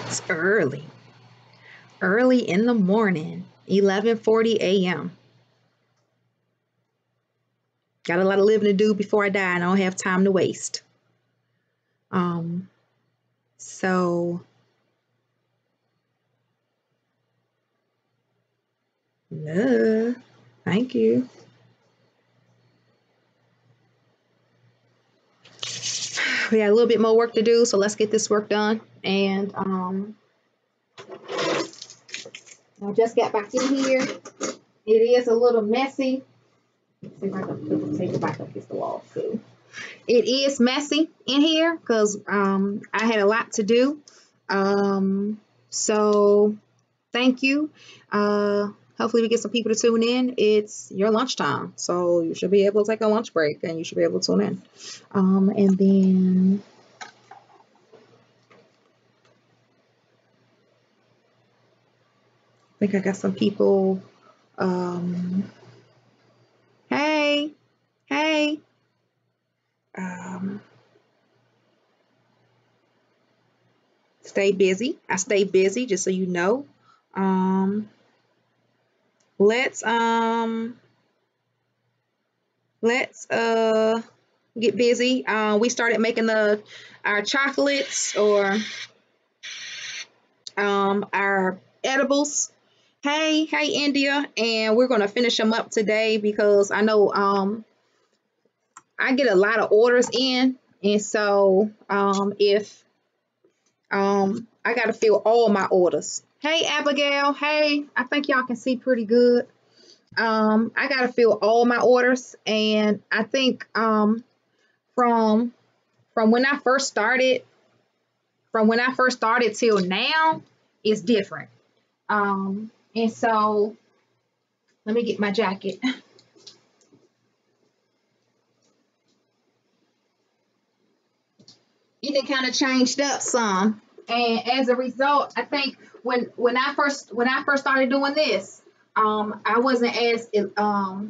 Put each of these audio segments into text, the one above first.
It's early in the morning, 11:40 a.m. Got a lot of living to do before I die, and I don't have time to waste. Um, so, uh, thank you. We got a little bit more work to do, so let's get this work done. And I just got back in here. It is a little messy. Let's see if I can take it back up against the wall too. It is messy in here because I had a lot to do. So thank you. Hopefully we get some people to tune in. It's your lunchtime, so you should be able to take a lunch break and you should be able to tune in. And then I think I got some people. Hey, hey. Stay busy. I stay busy, just so you know. Um, let's let's get busy. We started making our chocolates or our edibles. Hey India, and we're gonna finish them up today because I know I get a lot of orders in, and so if I gotta fill all my orders. Hey Abigail, hey, I think y'all can see pretty good. I gotta fill all my orders, and I think from when I first started, till now, it's different. And so let me get my jacket. It done kind of changed up some, and as a result, I think when I first started doing this, I wasn't as I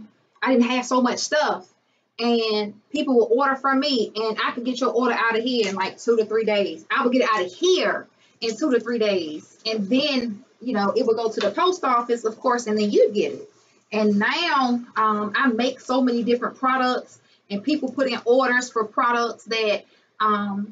didn't have so much stuff, and people will order from me, and I could get your order out of here in like 2 to 3 days. I would get it out of here in 2 to 3 days, and then it would go to the post office, of course, and then you'd get it. And now I make so many different products, and people put in orders for products that I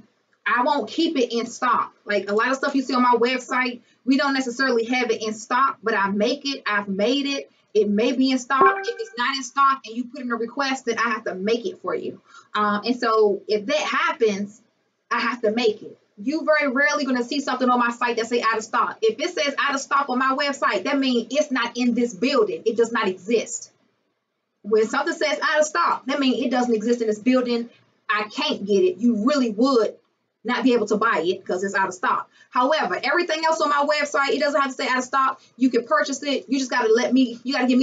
won't keep it in stock. Like a lot of stuff you see on my website, we don't necessarily have it in stock, but I make it, I've made it. It may be in stock. If it's not in stock and you put in a request, then I have to make it for you. And so if that happens, I have to make it. You very rarely going to see something on my site that say out of stock. If it says out of stock on my website, that means it's not in this building. It does not exist. When something says out of stock, that means it doesn't exist in this building. I can't get it. You really would not be able to buy it because it's out of stock. However, everything else on my website, it doesn't have to say out of stock. You can purchase it. You just got to give me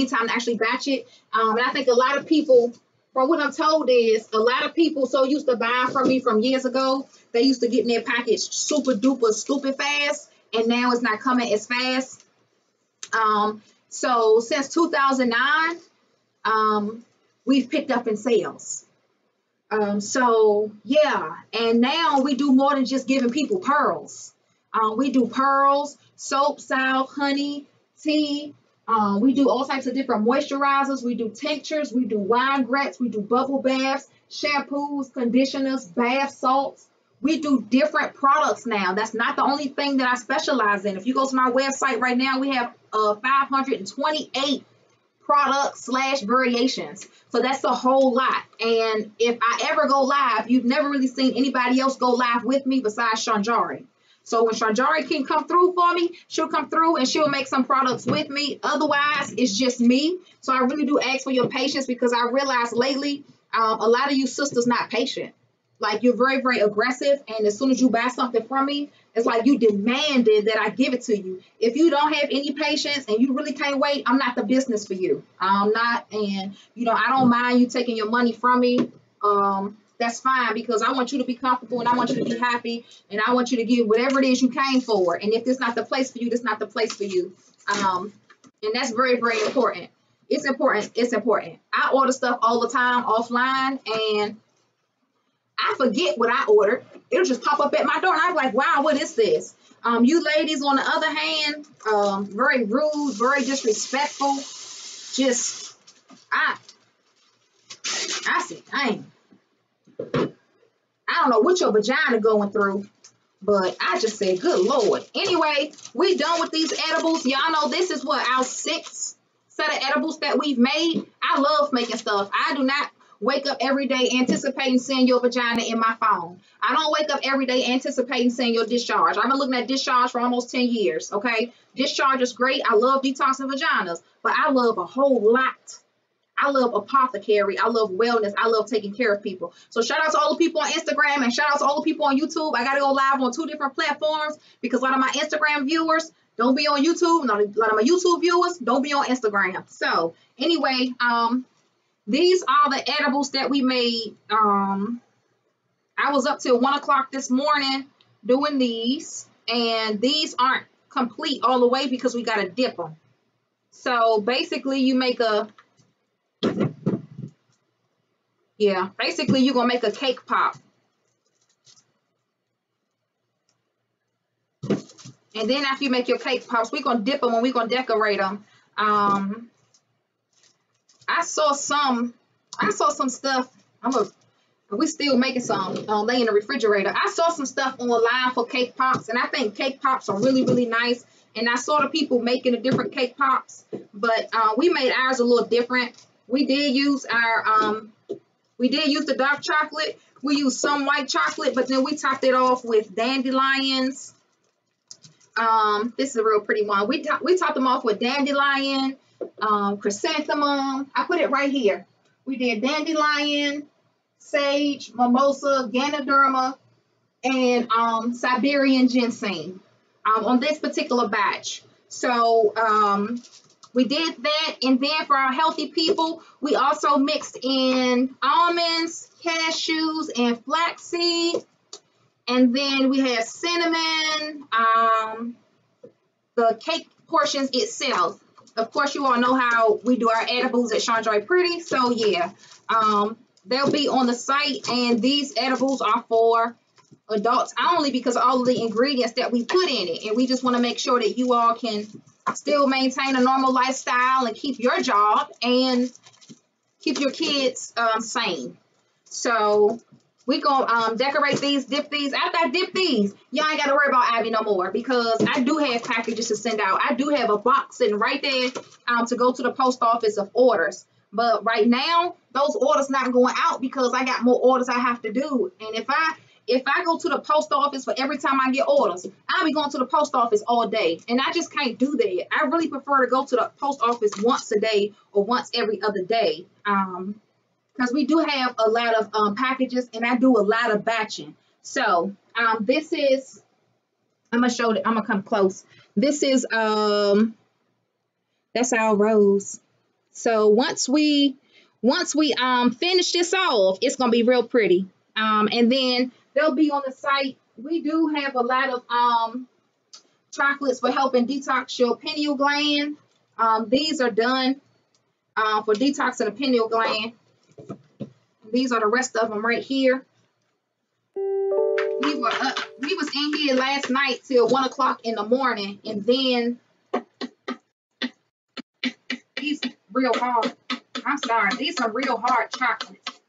time to actually batch it. And I think a lot of people, from what I'm told, is a lot of people so used to buying from me from years ago, they used to get in their package super duper stupid fast, and now it's not coming as fast. So since 2009, we've picked up in sales. So yeah, and now we do more than just giving people pearls. We do pearls, soap, salve, honey, tea. We do all types of different moisturizers. We do tinctures. We do wine grats. We do bubble baths, shampoos, conditioners, bath salts. We do different products now. That's not the only thing that I specialize in. If you go to my website right now, we have 528 products / variations. So that's a whole lot. And if I ever go live, you've never really seen anybody else go live with me besides Shanjari. So when Shanjari can come through for me, she'll come through and she'll make some products with me. Otherwise, it's just me. So I really do ask for your patience because I realized lately, a lot of you sisters not patient. Like you're very, very aggressive. And as soon as you buy something from me, it's like you demanded that I give it to you. If you don't have any patience and you really can't wait, I'm not the business for you. I'm not. And, I don't mind you taking your money from me. That's fine because I want you to be comfortable and I want you to be happy and I want you to give whatever it is you came for. And if this not the place for you, this not the place for you. And that's very, very important. It's important. It's important. I order stuff all the time offline and I forget what I ordered. it'll just pop up at my door, and I'm like, wow, what is this? You ladies, on the other hand, very rude, very disrespectful. Just, I said, dang. I don't know what your vagina going through, but I just said, good Lord. Anyway, we done with these edibles. Y'all know this is what, our 6th set of edibles that we've made. I love making stuff. I do not wake up every day anticipating seeing your vagina in my phone. I don't wake up every day anticipating seeing your discharge. I've been looking at discharge for almost 10 years, okay? Discharge is great. I love detoxing vaginas, but I love a whole lot. I love apothecary. I love wellness. I love taking care of people. So shout out to all the people on Instagram and shout out to all the people on YouTube. I got to go live on 2 different platforms because a lot of my Instagram viewers don't be on YouTube. A lot of my YouTube viewers don't be on Instagram. So anyway, these are the edibles that we made. I was up till 1 o'clock this morning doing these, and these aren't complete all the way because we got to dip them. So basically you make a, basically you're going to make a cake pop. And then after you make your cake pops, we're going to dip them and we're going to decorate them. I saw some stuff. We still making some, lay in the refrigerator. I saw some stuff online for cake pops, and I think cake pops are really, really nice. And I saw the people making the different cake pops, but we made ours a little different. We did use the dark chocolate. We used some white chocolate, but then we topped it off with dandelions. This is a real pretty one. We topped them off with dandelion, chrysanthemum. I put it right here. We did dandelion, sage, mimosa, ganoderma, and Siberian ginseng on this particular batch. So we did that, and then for our healthy people, we also mixed in almonds, cashews, and flaxseed. And then we have cinnamon, the cake portions itself. Of course, you all know how we do our edibles at Chandra Pretty. So yeah, they'll be on the site, and these edibles are for adults only because of all of the ingredients that we put in it. And we just want to make sure that you all can still maintain a normal lifestyle and keep your job and keep your kids sane. So we gonna decorate these, dip these. After I dip these, y'all ain't gotta worry about Abby no more because I do have packages to send out. I do have a box sitting right there to go to the post office of orders. But right now, those orders not going out because I got more orders I have to do. And if I go to the post office for every time I get orders, I'll be going to the post office all day. And I just can't do that. I really prefer to go to the post office once a day or once every other day. Because we do have a lot of packages, and I do a lot of batching. So this is, I'm gonna come close. This is that's our rose. So once we finish this off, it's gonna be real pretty. And then they'll be on the site. We do have a lot of chocolates for helping detox your pineal gland. These are done for detoxing the pineal gland. These are the rest of them right here. We was in here last night till 1 o'clock in the morning, and then these real hard. I'm sorry, these are real hard chocolates.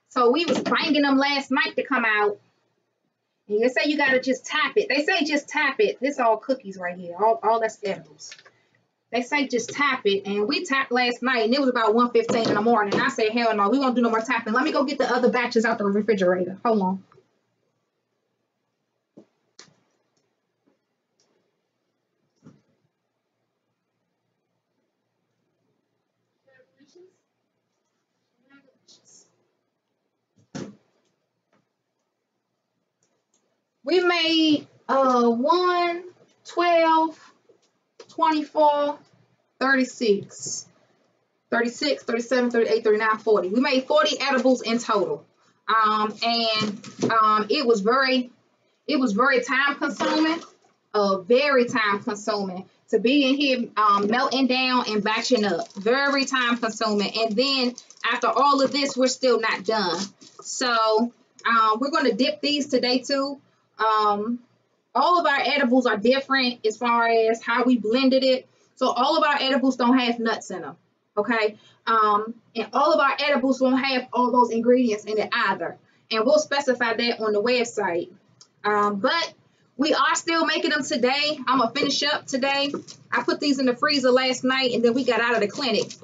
So we was banging them last night to come out. And they say you gotta just tap it. They say just tap it. This all cookies right here. All that's edibles. They say just tap it, and we tapped last night, and it was about 1:15 in the morning. And I said, hell no, we won't do no more tapping. Let me go get the other batches out the refrigerator. Hold on. We made 1, 12, 24, 36, 36, 37, 38, 39, 40. We made 40 edibles in total. It was very time consuming, very time consuming to be in here melting down and batching up. Very time consuming. And then after all of this, we're still not done. So We're going to dip these today too. All of our edibles are different as far as how we blended it. So all of our edibles don't have nuts in them. Okay. And all of our edibles won't have all those ingredients in it either. And we'll specify that on the website. But we are still making them today. I'm going to finish up today. I put these in the freezer last night and then we got out of the clinic.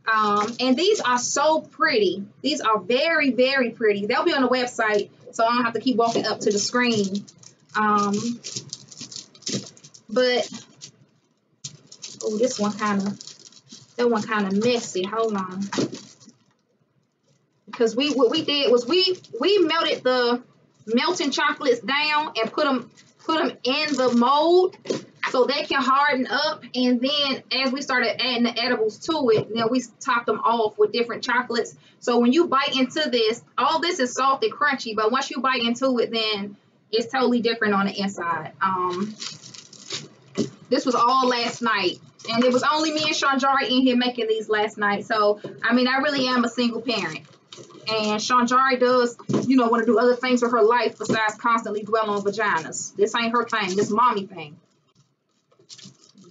And these are so pretty. These are very, very pretty. They'll be on the website, so I don't have to keep walking up to the screen. But oh, that one kind of messy. Hold on. Because what we did was we melted the melting chocolates down and put them in the mold so they can harden up, and then as we started adding the edibles to it, then we topped them off with different chocolates. So when you bite into this, all this is soft and crunchy, but once you bite into it, then it's totally different on the inside. This was all last night, and it was only me and Shanjari in here making these last night. So I mean, I really am a single parent. And Shanjari does, want to do other things with her life besides constantly dwell on vaginas. This ain't her thing. This mommy thing.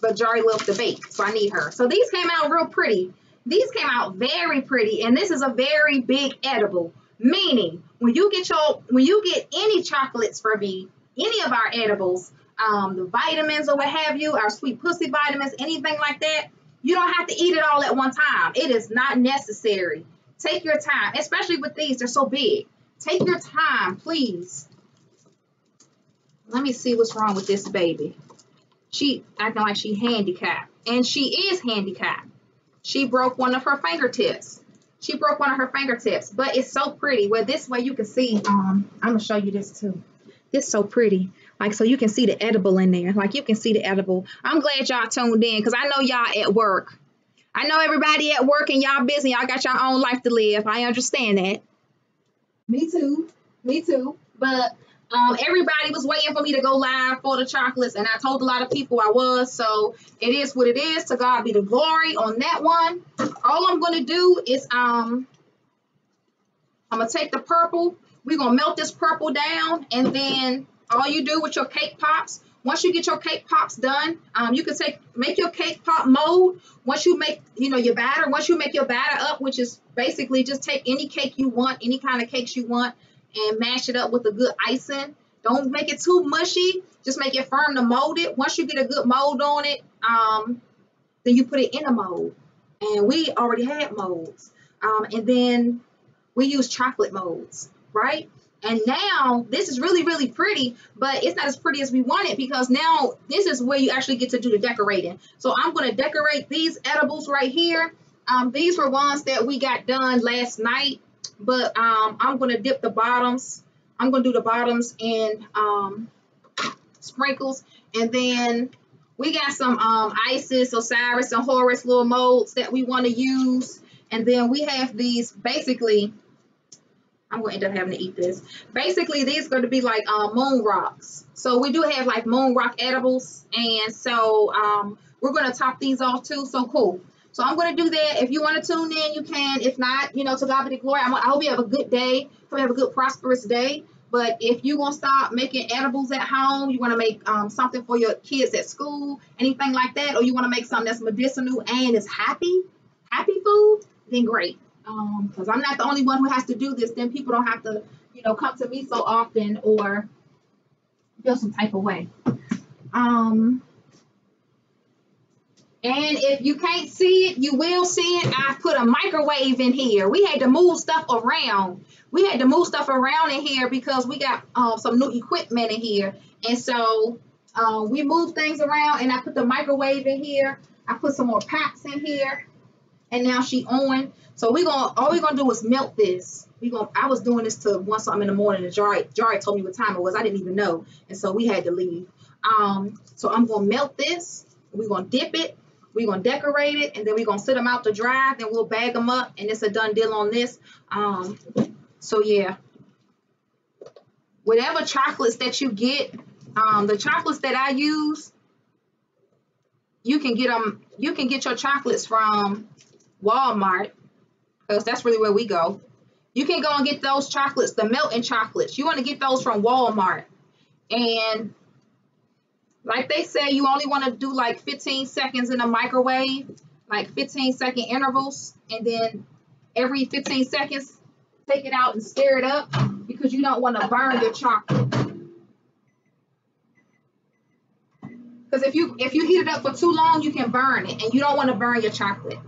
But Jari loves to bake, so I need her. So these came out real pretty. These came out very pretty, and this is a very big edible. Meaning, when you get any chocolates from me, any of our edibles, the vitamins or what have you, our sweet pussy vitamins, anything like that, you don't have to eat it all at one time. It is not necessary. Take your time, especially with these. They're so big. Take your time, please. Let me see what's wrong with this baby. She acting like she handicapped, and she is handicapped. She broke one of her fingertips. But it's so pretty. Well, this way you can see. I'm gonna show you this too. This is so pretty. Like, so you can see the edible in there. Like, you can see the edible. I'm glad y'all tuned in because I know y'all at work. I know everybody at work and y'all busy. Y'all got your own life to live. I understand that. Me too. But everybody was waiting for me to go live for the chocolates, and I told a lot of people I was. So it is what it is. To God be the glory on that one. All I'm going to do is I'm going to take the purple. We're going to melt this purple down, and then all you do with your cake pops, once you get your cake pops done, you can make your cake pop mold. Once you make, your batter, once you make your batter up, which is basically just take any cake you want, any kind of cakes you want, and mash it up with a good icing. Don't make it too mushy. Just make it firm to mold it. Once you get a good mold on it, then you put it in a mold. And we already had molds. And then we use chocolate molds, right? And now this is really, really pretty, but it's not as pretty as we want it because now this is where you actually get to do the decorating. So I'm going to decorate these edibles right here. These were ones that we got done last night, but I'm going to dip the bottoms. I'm going to do the bottoms in sprinkles. And then we got some Isis, Osiris, and Horus little molds that we want to use. And then we have these basically... I'm going to end up having to eat this. Basically, these are going to be like moon rocks. So we do have like moon rock edibles. And so we're going to top these off too. So cool. So I'm going to do that. If you want to tune in, you can. If not, to God be the glory. I hope you have a good day. Hope you have a good, prosperous day. But if you want to start making edibles at home, you want to make something for your kids at school, anything like that, or you want to make something that's medicinal and is happy food, then great. Because I'm not the only one who has to do this. Then people don't have to, come to me so often or feel some type of way. And if you can't see it, you will see it. I put a microwave in here. We had to move stuff around. In here because we got some new equipment in here. And so we moved things around, and I put the microwave in here. I put some more packs in here. And now she on. So all we're gonna do is melt this. I was doing this till 1 something in the morning, and Jari told me what time it was. I didn't even know. And so we had to leave. So I'm gonna melt this. We're gonna dip it. We're gonna decorate it, and then we're gonna sit them out to dry. Then we'll bag them up, and it's a done deal on this. So yeah. Whatever chocolates that you get, the chocolates that I use, you can get your chocolates from Walmart, because that's really where we go. You can go and get those chocolates, the melting chocolates. You want to get those from Walmart. And like they say, you only want to do like 15 seconds in the microwave, like 15-second intervals. And then every 15 seconds, take it out and stir it up because you don't want to burn your chocolate. Because if you heat it up for too long, you can burn it, and you don't want to burn your chocolate.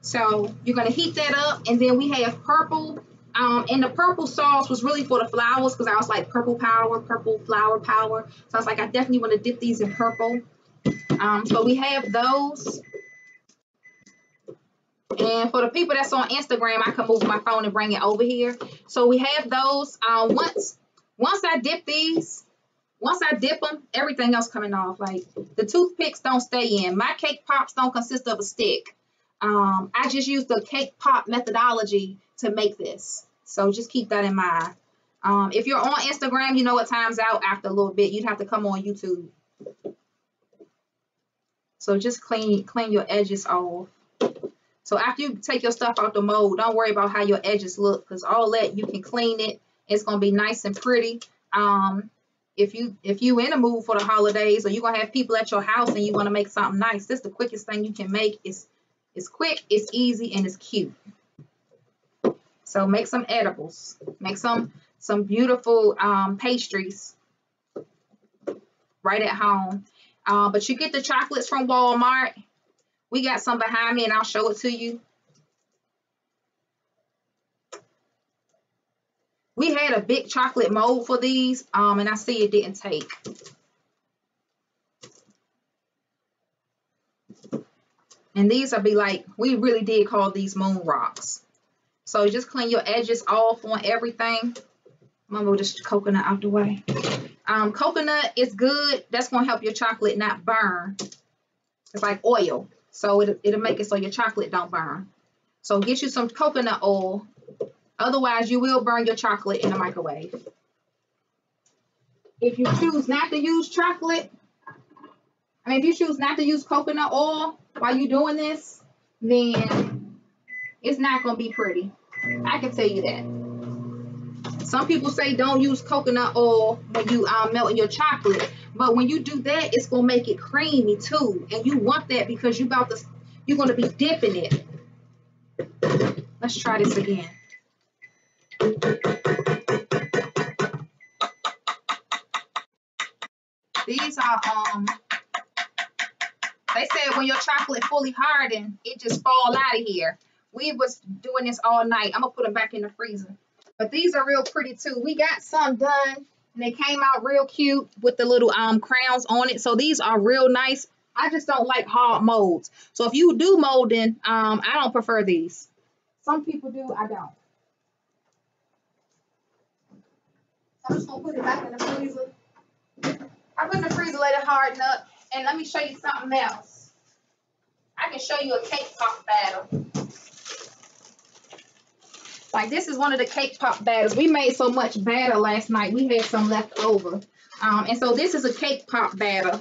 So you're going to heat that up, and then we have purple. And the purple sauce was really for the flowers because I was like purple flower power. So I was like, I definitely want to dip these in purple. So we have those. And for the people that's on Instagram, I can move my phone and bring it over here. So we have those. Once I dip these, once I dip them, everything else coming off. Like the toothpicks don't stay in. My cake pops don't consist of a stick. I just use the cake pop methodology to make this. So just keep that in mind. If you're on Instagram, you know it times out after a little bit. You'd have to come on YouTube. So just clean your edges off. So after you take your stuff out the mold, don't worry about how your edges look, because all that you can clean it. It's gonna be nice and pretty. If you in a mood for the holidays, or you're gonna have people at your house and you want to make something nice, this is the quickest thing you can make. It's quick, it's easy, and it's cute. So make some edibles. Make some beautiful pastries right at home. But you get the chocolates from Walmart. We got some behind me, and I'll show it to you. We had a big chocolate mold for these, and I see it didn't take. And these will be like, we really did call these moon rocks. So just clean your edges off on everything. I'm gonna move this coconut out the way. Coconut is good. That's gonna help your chocolate not burn. It's like oil. So it'll make it so your chocolate don't burn. So get you some coconut oil. Otherwise, you will burn your chocolate in the microwave. If you choose not to use chocolate, if you choose not to use coconut oil while you're doing this, then it's not going to be pretty. I can tell you that. Some people say don't use coconut oil when you melting your chocolate, but when you do that, it's going to make it creamy too. And you want that because you're going to be dipping it. Let's try this again. These are they said when your chocolate fully hardened, it just fall out of here. We was doing this all night. I'm gonna put them back in the freezer. But these are real pretty too. We got some done and they came out real cute with the little crowns on it. So these are real nice. I just don't like hard molds. So if you do molding, I don't prefer these. Some people do, I don't. I'm just gonna put it back in the freezer. I put it in the freezer, let it harden up, and let me show you something else. I can show you a cake pop batter. Like this is one of the cake pop batters. We made so much batter last night. We had some left over. And so this is a cake pop batter.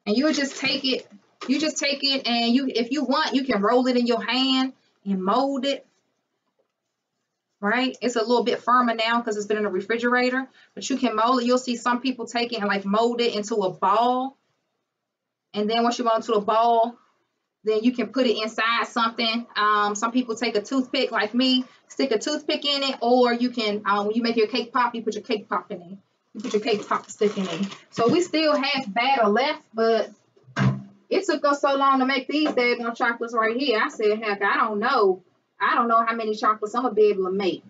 And you just take it. You just take it and if you want, you can roll it in your hand and mold it. Right? It's a little bit firmer now because it's been in the refrigerator. But you can mold it. You'll see some people take it and like mold it into a ball. And then once you mold it into a ball, then you can put it inside something. Some people take a toothpick like me, stick a toothpick in it, or you can, when you make your cake pop, you put your cake pop in it. You put your cake pop stick in it. So we still have batter left, but it took us so long to make these daggone chocolates right here. I said, heck, I don't know how many chocolates I'm going to be able to make.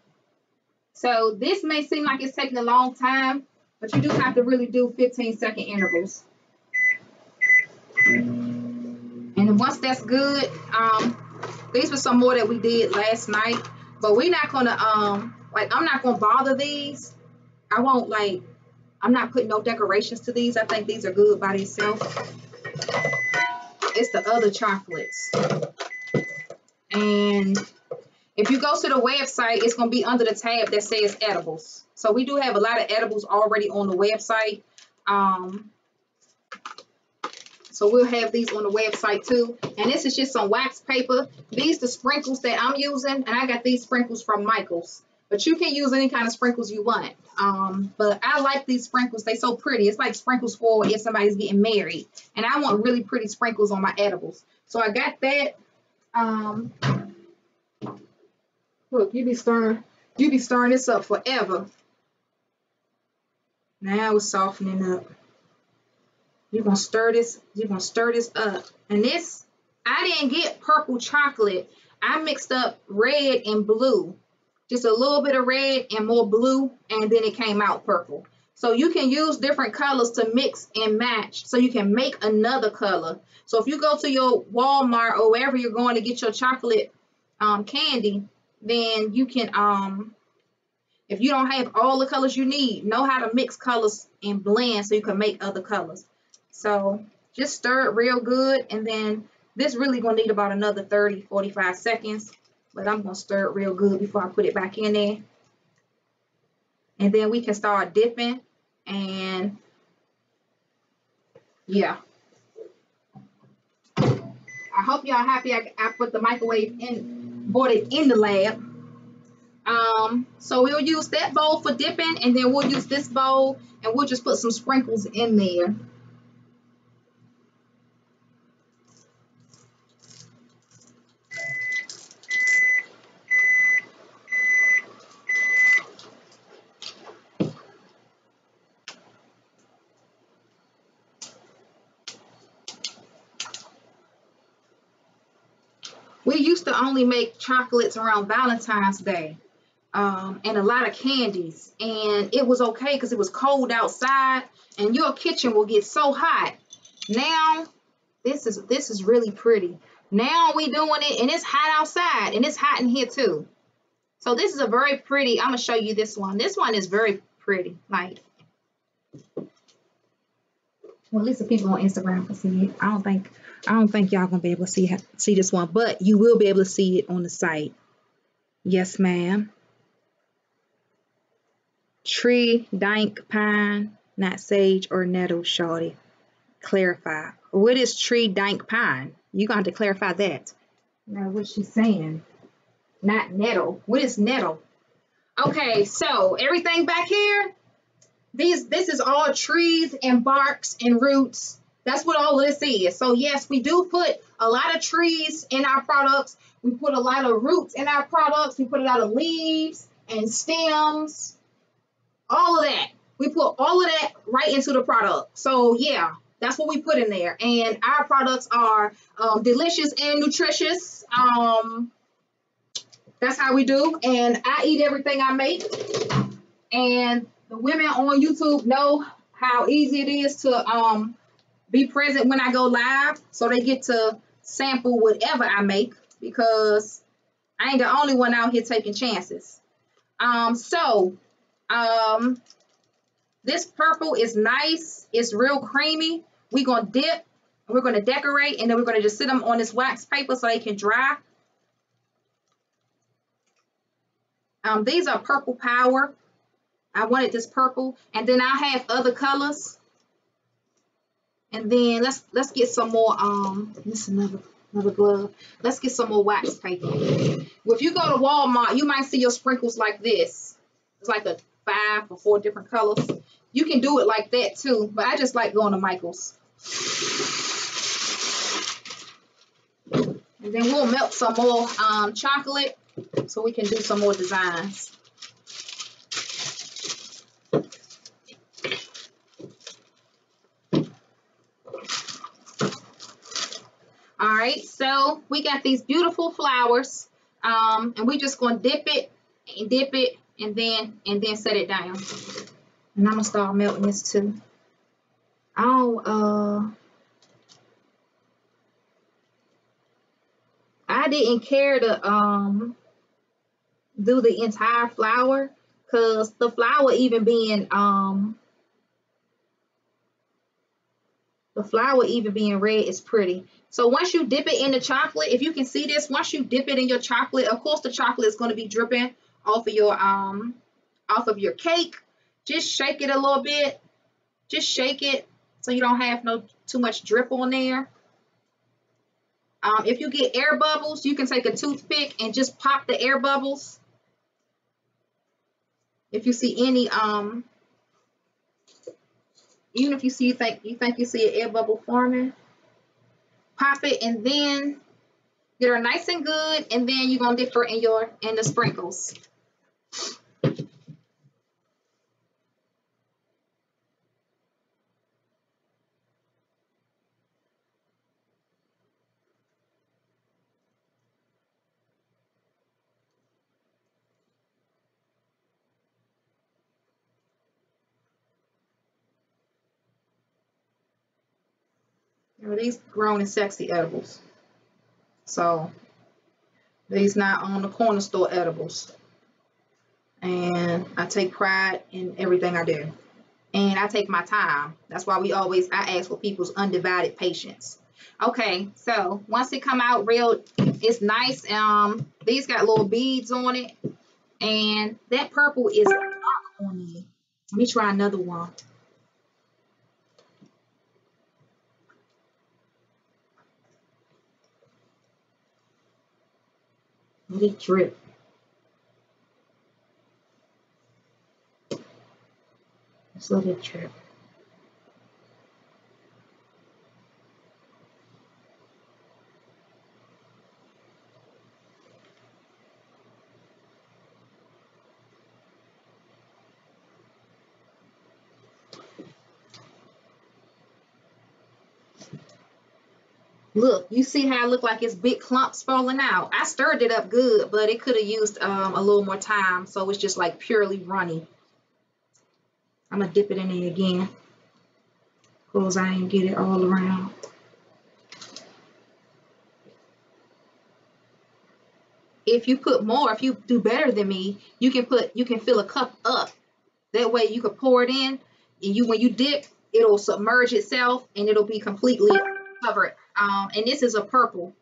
So this may seem like it's taking a long time, but you do have to really do 15-second intervals. And once that's good, these were some more that we did last night, but we're not gonna I'm not gonna bother these. I'm not putting no decorations to these. I think these are good by themselves. It's the other chocolates. And if you go to the website, it's gonna be under the tab that says edibles. So we do have So we'll have these on the website too. And this is just some wax paper. These the sprinkles that I'm using, and I got these sprinkles from Michael's. But you can use any kind of sprinkles you want. But I like these sprinkles. They're so pretty. It's like sprinkles for if somebody's getting married. And I want really pretty sprinkles on my edibles. So I got that. Look, you be stirring this up forever. Now it's softening up. You're gonna stir this up. And this, I didn't get purple chocolate. I mixed up red and blue. Just a little bit of red and more blue, and then it came out purple. So you can use different colors to mix and match so you can make another color. So if you go to your Walmart or wherever you're going to get your chocolate candy, then you can, if you don't have all the colors you need, know how to mix colors and blend so you can make other colors. So just stir it real good, and then this really gonna need about another 30-45 seconds, but I'm gonna stir it real good before I put it back in there. And then we can start dipping, and yeah. I hope y'all happy I put the microwave in, bought it in the lab. So we'll use that bowl for dipping, and then we'll use this bowl, and we'll just put some sprinkles in there. We used to only make chocolates around Valentine's Day, and a lot of candies, and it was okay because it was cold outside, and your kitchen will get so hot. Now, this is really pretty. Now we doing it, and it's hot outside, and it's hot in here too. So this is a very pretty. I'm gonna show you this one. This one is very pretty. Like, well, at least the people on Instagram can see it. I don't think y'all gonna be able to see this one, but you will be able to see it on the site. Yes, ma'am. Tree, dank, pine, not sage or nettle, shawty. Clarify. What is tree, dank, pine? You're going to have to clarify that. Now, what she's saying. Not nettle. What is nettle? Okay, so everything back here, this is all trees and barks and roots. That's what all of this is. So yes, we do put a lot of trees in our products. We put a lot of roots in our products. We put a lot of leaves and stems. All of that. We put all of that right into the product. So yeah, that's what we put in there. And our products are delicious and nutritious. That's how we do. And I eat everything I make. And the women on YouTube know how easy it is to be present when I go live. So they get to sample whatever I make, because I ain't the only one out here taking chances. This purple is nice. It's real creamy. We're going to dip. We're going to decorate. And then we're going to just sit them on this wax paper so they can dry. These are purple power. I wanted this purple. And then I have other colors. And then let's get some more. This is another glove. Let's get some more wax paper. Well, if you go to Walmart, you might see your sprinkles like this. It's like a 5 or 4 different colors. You can do it like that too, but I just like going to Michael's. And then we'll melt some more chocolate so we can do some more designs. All right, so we got these beautiful flowers, and we just gonna dip it, and then set it down. And I'm gonna start melting this too. I didn't care to do the entire flower, because the flower even being red is pretty. So once you dip it in the chocolate, if you can see this, once you dip it in your chocolate, of course the chocolate is going to be dripping off of your cake. Just shake it a little bit. Just shake it so you don't have too much drip on there. If you get air bubbles, you can take a toothpick and just pop the air bubbles. If you see any, even if you see you think you see an air bubble forming, pop it and then get her nice and good, and then you're gonna dip her in the sprinkles. These grown and sexy edibles. So these not on the corner store edibles. And I take pride in everything I do. And I take my time. That's why I ask for people's undivided patience. Okay, so once it come out real, it's nice. These got little beads on it. And that purple is dark on it. Let me try another one. Let it drip. Just let it drip. Look, you see how it look like it's big clumps falling out. I stirred it up good, but it could have used a little more time, so it's just like purely runny. I'm gonna dip it in there again because I ain't get it all around. If you put more, if you do better than me, you can fill a cup up. That way you can pour it in, and when you dip, it'll submerge itself and it'll be completely covered. And this is a purple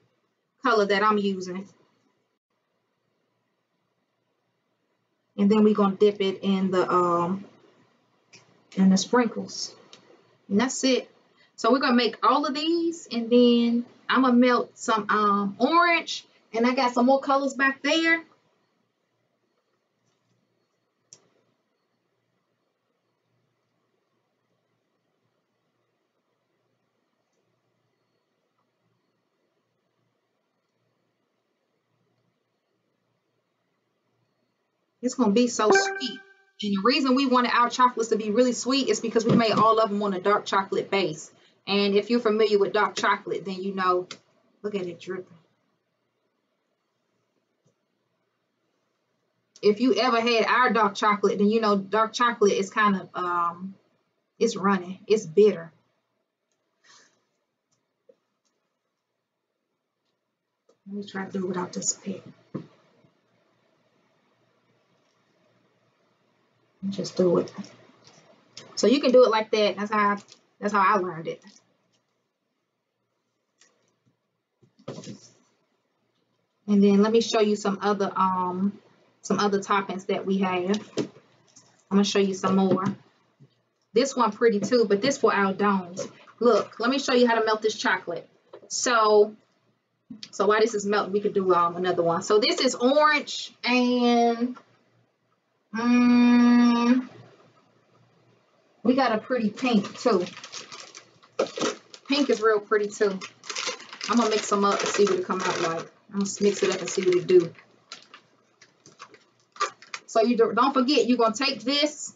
color that I'm using. And then we're gonna dip it in the sprinkles. And that's it. So we're gonna make all of these, and then I'm gonna melt some orange, and I got some more colors back there. It's gonna be so sweet. And the reason we wanted our chocolates to be really sweet is because we made all of them on a dark chocolate base. And if you're familiar with dark chocolate, then you know, look at it dripping. If you ever had our dark chocolate, then you know dark chocolate is kind of, it's runny, it's bitter. Let me try to do it without this pick. Just do it. So you can do it like that. That's how I learned it. And then let me show you some other toppings that we have. I'm gonna show you some more. This one pretty too, but this for our domes. Look, let me show you how to melt this chocolate. So while this is melting, we could do another one. So this is orange, and we got a pretty pink too. Pink is real pretty too. I'm gonna mix them up and see what it come out like. I'm gonna mix it up and see what it do. So you don't forget, you're gonna take this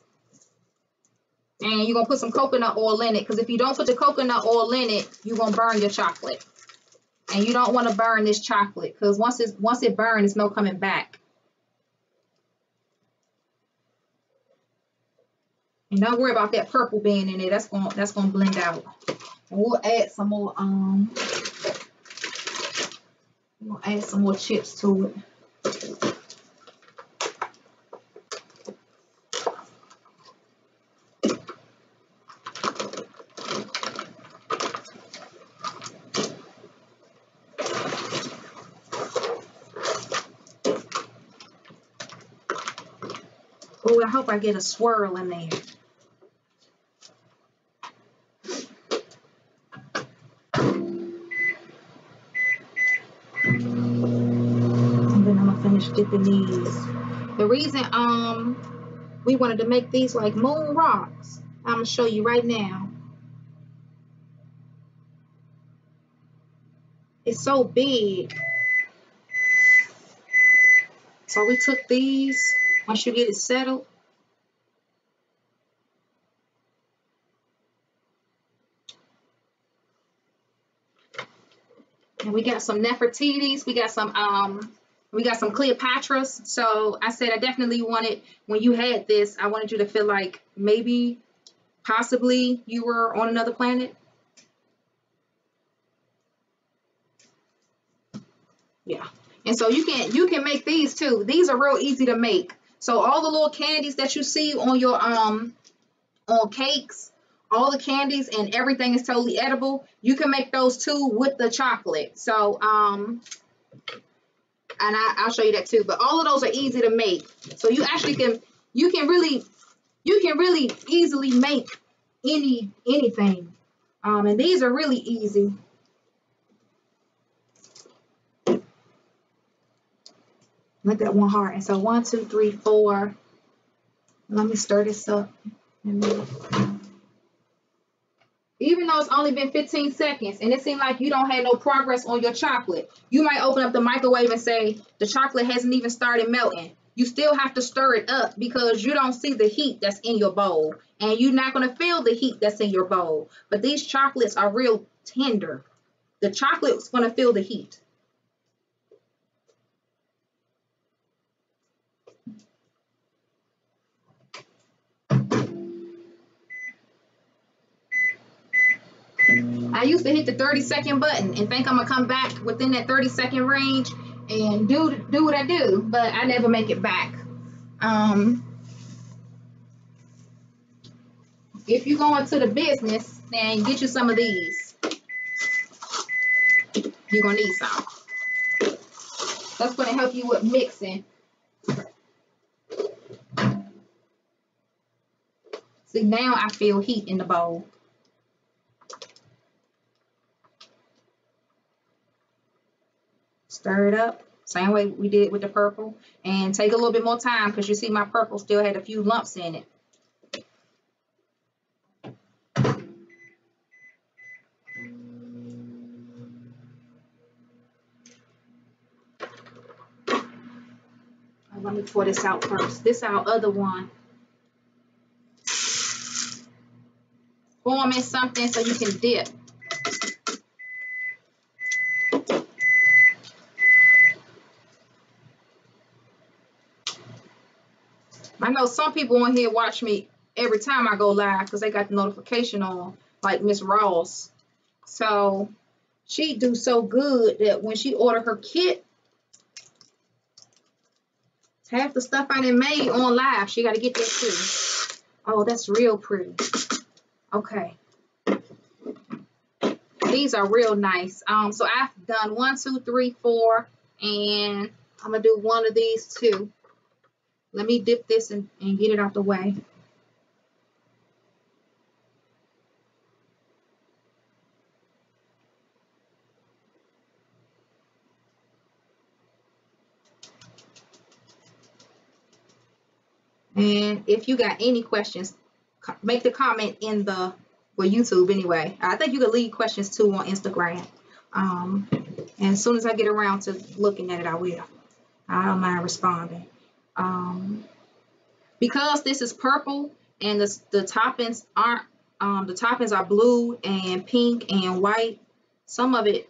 and you're gonna put some coconut oil in it, because if you don't put the coconut oil in it, you're gonna burn your chocolate. And you don't want to burn this chocolate, because once it burns, there's no coming back. And don't worry about that purple being in it. That's gonna blend out. And we'll add some more chips to it. Oh, I hope I get a swirl in there. finish dipping these. The reason we wanted to make these like moon rocks, I'm gonna show you right now. It's so big. So we took these. Once you get it settled, and we got some Nefertiti's, we got some Cleopatras. So I said I definitely wanted, when you had this, I wanted you to feel like maybe possibly you were on another planet. Yeah. And so you can make these too. These are real easy to make. So all the little candies that you see on your on cakes, all the candies and everything is totally edible. You can make those too with the chocolate. So and I'll show you that too. But all of those are easy to make. So you actually can really easily make anything. And these are really easy. Let that one heart. And so 1, 2, 3, 4. Let me stir this up. Even though it's only been 15 seconds and it seems like you don't have no progress on your chocolate, you might open up the microwave and say the chocolate hasn't even started melting. You still have to stir it up because you don't see the heat that's in your bowl, and you're not going to feel the heat that's in your bowl. But these chocolates are real tender. The chocolate's going to feel the heat. I used to hit the 30-second button and think I'm gonna come back within that 30-second range and do what I do, but I never make it back. If you go into the business, then get you some of these. You're gonna need some. That's gonna help you with mixing. See, now I feel heat in the bowl. Stir it up, same way we did with the purple, and take a little bit more time because you see my purple still had a few lumps in it. Let me pour this out first. This is our other one. Pour them in something so you can dip. I know some people on here watch me every time I go live because they got the notification on, like Miss Ross. So she do so good that when she ordered her kit, half the stuff I done made on live, she got to get that too. Oh, that's real pretty. Okay. These are real nice. So I've done 1, 2, 3, 4, and I'm going to do one of these too. Let me dip this and get it out the way. And if you got any questions, make the comment in the, well, YouTube anyway. I think you can leave questions too on Instagram. And as soon as I get around to looking at it, I will. I don't mind responding. Because this is purple and the toppings aren't, the toppings are blue and pink and white. Some of it,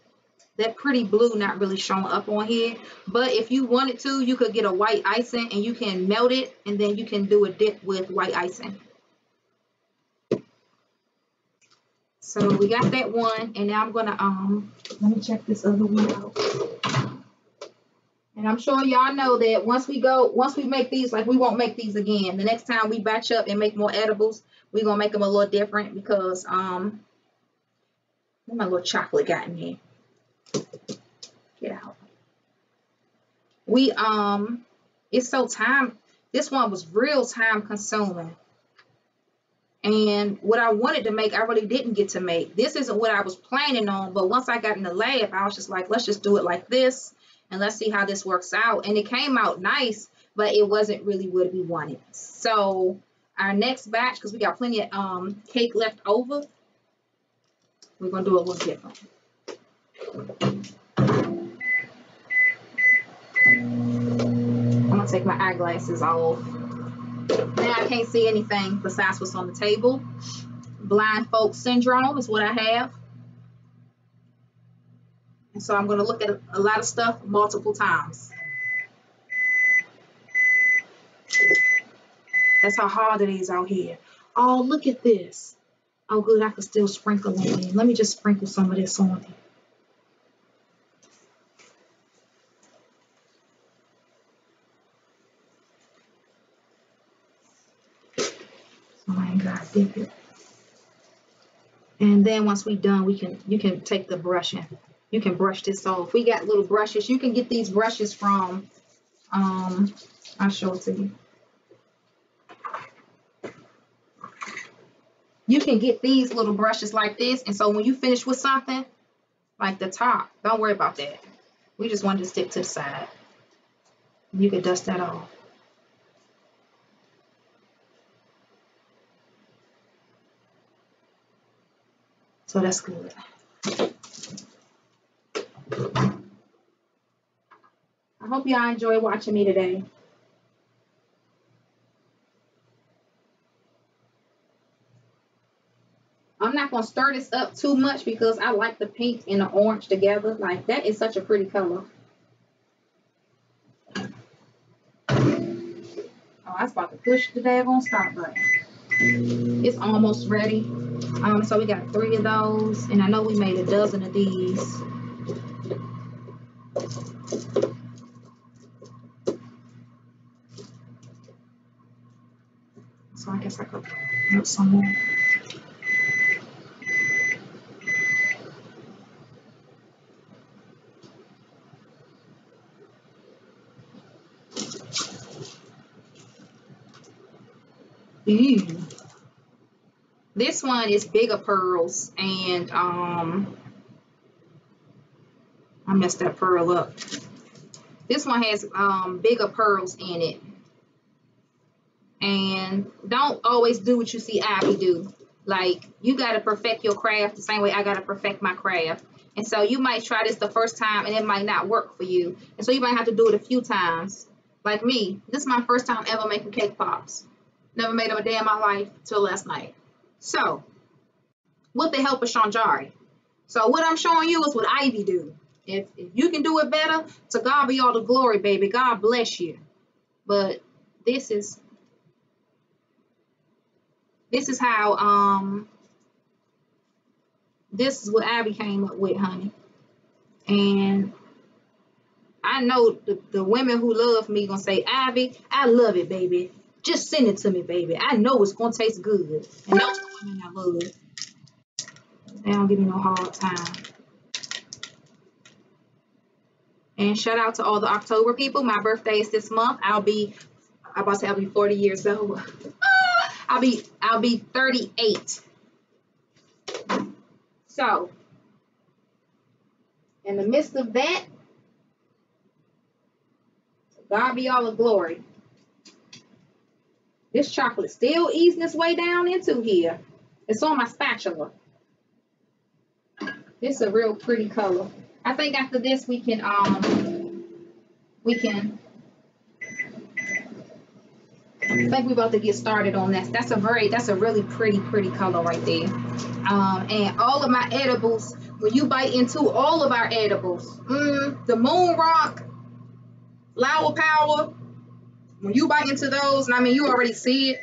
that pretty blue not really showing up on here. But if you wanted to, you could get a white icing and you can melt it and then you can do a dip with white icing. So we got that one, and now I'm gonna let me check this other one out. And I'm sure y'all know that once we make these, like, we won't make these again. The next time we batch up and make more edibles, we're gonna make them a little different because my little chocolate got in here. Get out. We it's so this one was real time consuming. And what I wanted to make, I really didn't get to make. This isn't what I was planning on, but once I got in the lab, I was just like, let's just do it like this. and let's see how this works out. And it came out nice, but it wasn't really what we wanted. So our next batch, because we got plenty of cake left over, we're gonna do it a little different. I'm gonna take my eyeglasses off. Now I can't see anything besides what's on the table. Blind folk syndrome is what I have. And so I'm gonna look at a lot of stuff multiple times. That's how hard it is out here. Oh, look at this. Oh, good, I could still sprinkle on it. Let me just sprinkle some of this on it. So I ain't gotta dip it. And then once we're done, you can take the brush and you can brush this off. We got little brushes. You can get these brushes from, I'll show it to you. You can get these little brushes like this. And so when you finish with something, like the top, don't worry about that. We just wanted to stick to the side. You can dust that off. So that's good. I hope y'all enjoy watching me today. I'm not going to stir this up too much because I like the pink and the orange together. Like, that is such a pretty color. Oh, I was about to push the daggone start button. It's almost ready. So we got 3 of those, and I know we made a dozen of these. So I guess I could put some more. Ooh. This one is bigger pearls, and I messed that pearl up. This one has bigger pearls in it. And don't always do what you see Abby do. Like, you got to perfect your craft the same way I got to perfect my craft. And so you might try this the first time and it might not work for you. And so you might have to do it a few times. Like me, this is my first time ever making cake pops. Never made them a day in my life till last night. So, with the help of Shanjari. So what I'm showing you is what Ivy do. If you can do it better, to God be all the glory, baby. God bless you. But this is how this is what Abby came up with, honey. And I know the women who love me gonna say, Abby, I love it, baby. Just send it to me, baby. I know it's gonna taste good. And those are the women I love. They don't give me no hard time. And shout out to all the October people. My birthday is this month. I'll be 40 years old. I'll be 38. So, in the midst of that, God be all the glory. This chocolate still easing its way down into here. It's on my spatula. This is a real pretty color. I think after this we can I think we're about to get started on this. That's a really pretty color right there. And all of my edibles, when you bite into all of our edibles, the moon rock, flower power, when you bite into those, and I mean you already see it.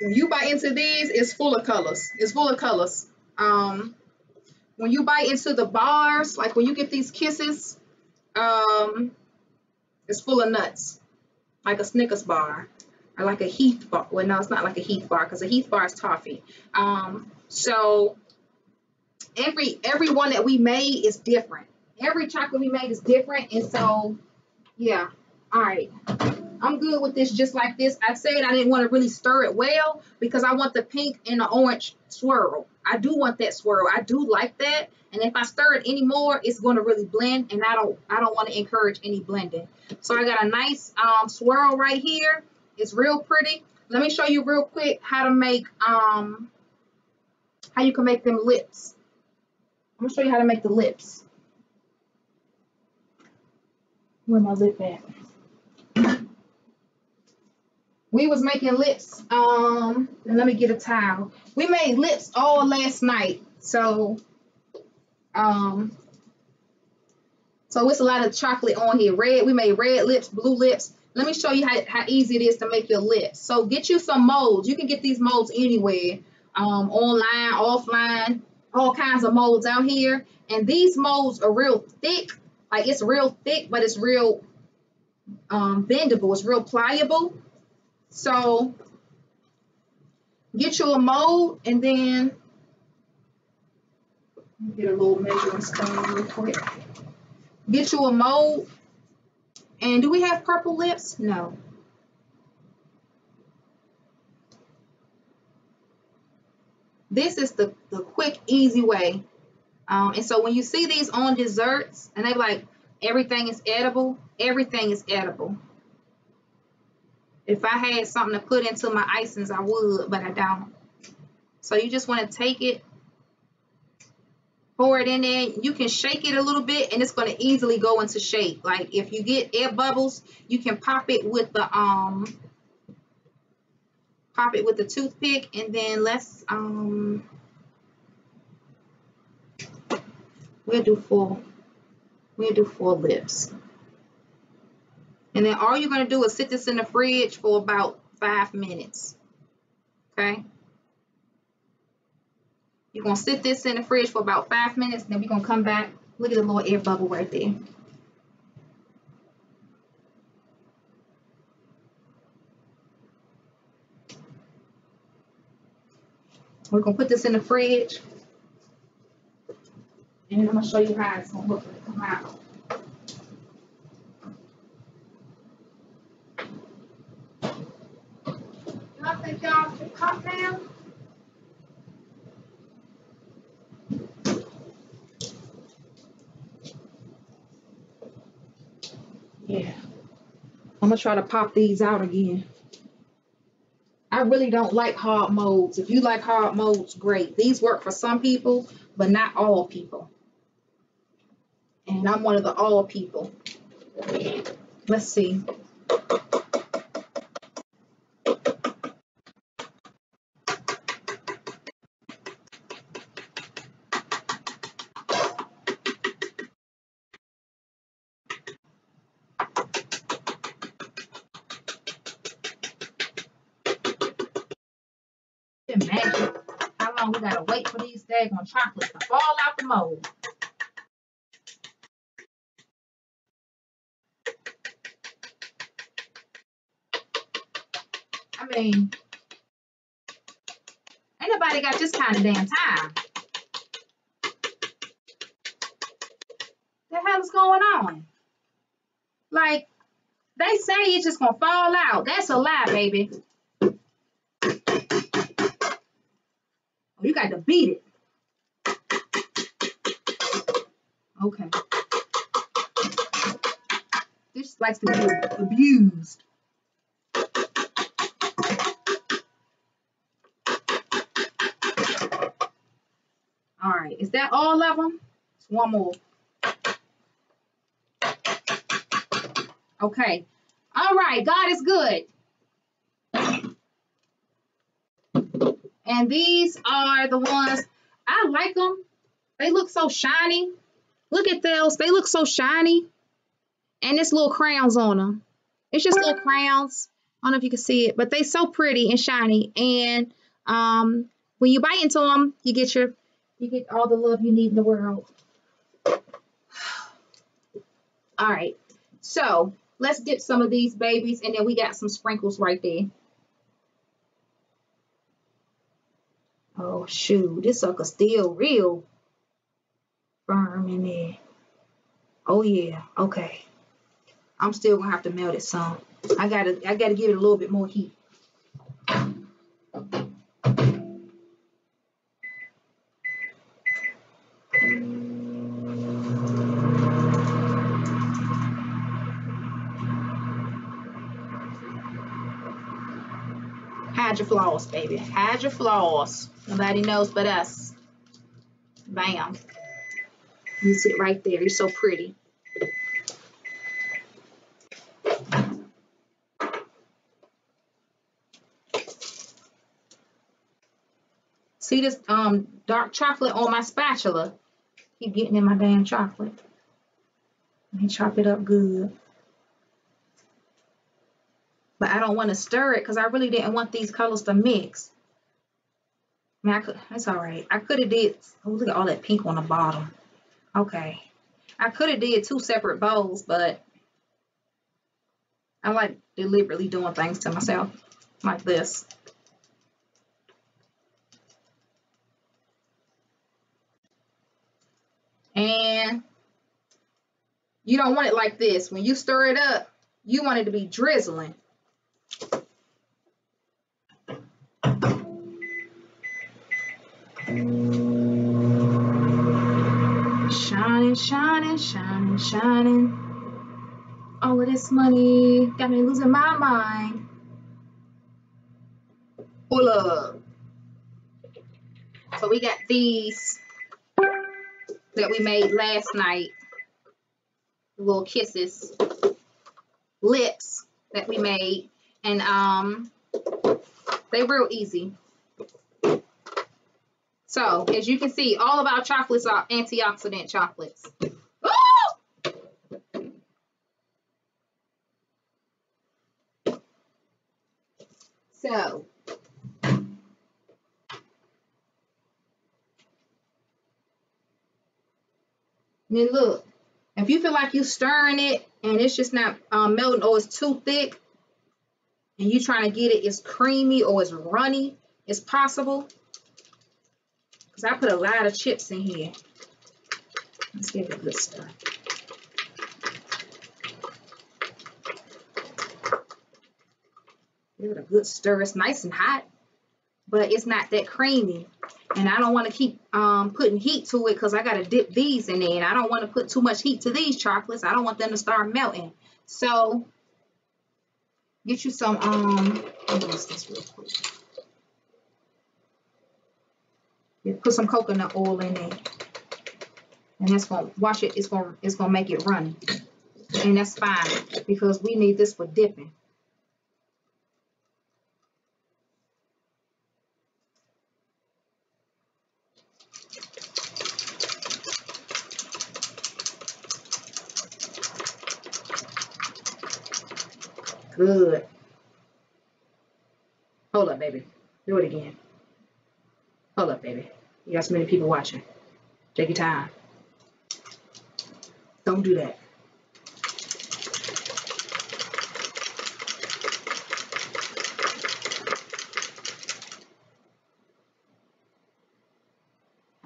When you bite into these, it's full of colors. It's full of colors. When you bite into the bars, like when you get these kisses, it's full of nuts, like a Snickers bar. Or like a Heath bar. Well, no, it's not like a Heath bar because a Heath bar is toffee. So every one that we made is different. Every chocolate we made is different. And so, yeah. All right. I'm good with this just like this. I said I didn't want to really stir it well because I want the pink and the orange swirl. I do want that swirl. I do like that. And if I stir it anymore, it's going to really blend, and I don't want to encourage any blending. So I got a nice swirl right here. It's real pretty. Let me show you real quick how to make how you can make them lips. I'm gonna show you how to make the lips. Where my lip at? We was making lips. And let me get a towel. We made lips all last night. So it's a lot of chocolate on here. Red, we made red lips, blue lips. Let me show you how easy it is to make your lips. So get you some molds. You can get these molds anywhere, online, offline, all kinds of molds out here. And these molds are real thick. Like, it's real thick, but it's real bendable. It's real pliable. So get you a mold, and then get a little measuring spoon real quick. Get you a mold. And do we have purple lips? No. This is the quick, easy way. And so when you see these on desserts, and they're like, everything is edible, everything is edible. If I had something to put into my icings, I would, but I don't. So you just want to take it, pour it in there. You can shake it a little bit, and it's going to easily go into shape. Like, if you get air bubbles, you can pop it with the toothpick, and then let's we'll do four lips. And then all you're going to do is sit this in the fridge for about 5 minutes. Okay? You're going to sit this in the fridge for about 5 minutes, and then we're going to come back. Look at the little air bubble right there. We're going to put this in the fridge. And I'm going to show you how it's going to look when it comes out. Y'all think y'all can pop now? Yeah. I'm going to try to pop these out again. I really don't like hard molds. If you like hard molds, great. These work for some people, but not all people. And I'm one of the all people. Let's see. Imagine how long we gotta wait for these daggone chocolates to fall out the mold. I mean, ain't nobody got this kind of damn time. The hell is going on? Like, they say it's just gonna fall out. That's a lie, baby. Oh, you got to beat it. Okay. This likes to be abused. All right. Is that all of them? It's one more. Okay. All right. God is good. And these are the ones, I like them. They look so shiny. Look at those. They look so shiny. And there's little crowns on them. It's just little crowns. I don't know if you can see it, but they're so pretty and shiny. And when you bite into them, you get all the love you need in the world. All right. So let's dip some of these babies, and then we got some sprinkles right there. Oh, shoot. This sucker's still real firm in there. Oh, yeah. Okay. I'm still going to have to melt it some. I gotta give it a little bit more heat. Hide your flaws, baby. Hide your flaws. Nobody knows but us. Bam. You sit right there. You're so pretty. See this dark chocolate on my spatula? Keep getting in my damn chocolate. Let me chop it up good. But I don't want to stir it because I really didn't want these colors to mix. I mean, that's all right. I could have did, oh, look at all that pink on the bottom. Okay. I could have did 2 separate bowls, but I like deliberately doing things to myself like this. And you don't want it like this. When you stir it up, you want it to be drizzling. Shining, shining, shining, shining. All of this money got me losing my mind. Hold up. So we got these that we made last night. Little kisses. Lips that we made. And they real easy. So as you can see, all of our chocolates are antioxidant chocolates. So then look, if you feel like you stirring it and it's just not melting, or it's too thick and you trying to get it as creamy or as runny as possible, because I put a lot of chips in here. Let's give it a good stir. Give it a good stir. It's nice and hot, but it's not that creamy. And I don't want to keep putting heat to it because I got to dip these in there. And I don't want to put too much heat to these chocolates. I don't want them to start melting. So get you some, let me use this real quick. Yeah, put some coconut oil in there. And that's going to wash it. It's going to make it runny. And that's fine because we need this for dipping. Good. Hold up, baby. Do it again. Hold up, baby. You got so many people watching. Take your time. Don't do that.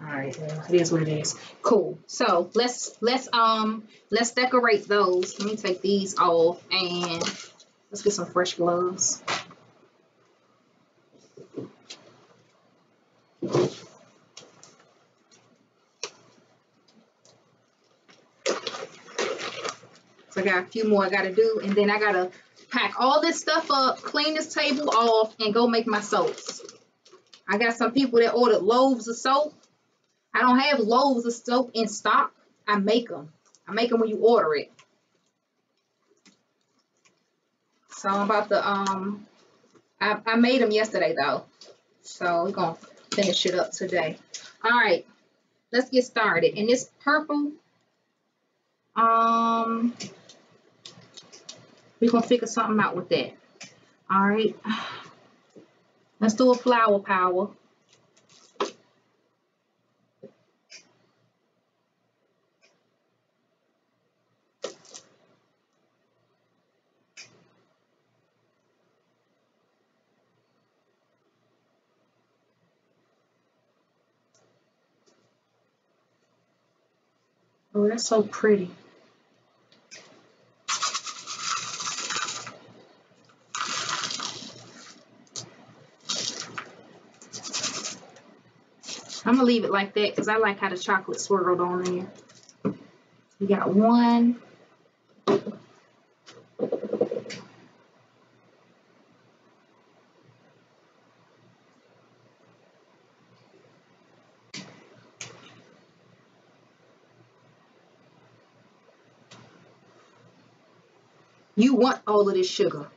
All right, well, it is what it is. Cool. So let's decorate those. Let me take these off and let's get some fresh gloves. So I got a few more I got to do, and then I got to pack all this stuff up, clean this table off, and go make my soaps. I got some people that ordered loaves of soap. I don't have loaves of soap in stock. I make them. I make them when you order it. So I'm about to, I made them yesterday though. So we're going to finish it up today. All right, let's get started. And this purple, we're going to figure something out with that. All right. Let's do a flower power. Oh, that's so pretty. I'm gonna leave it like that because I like how the chocolate swirled on there. You got one. You want all of this sugar.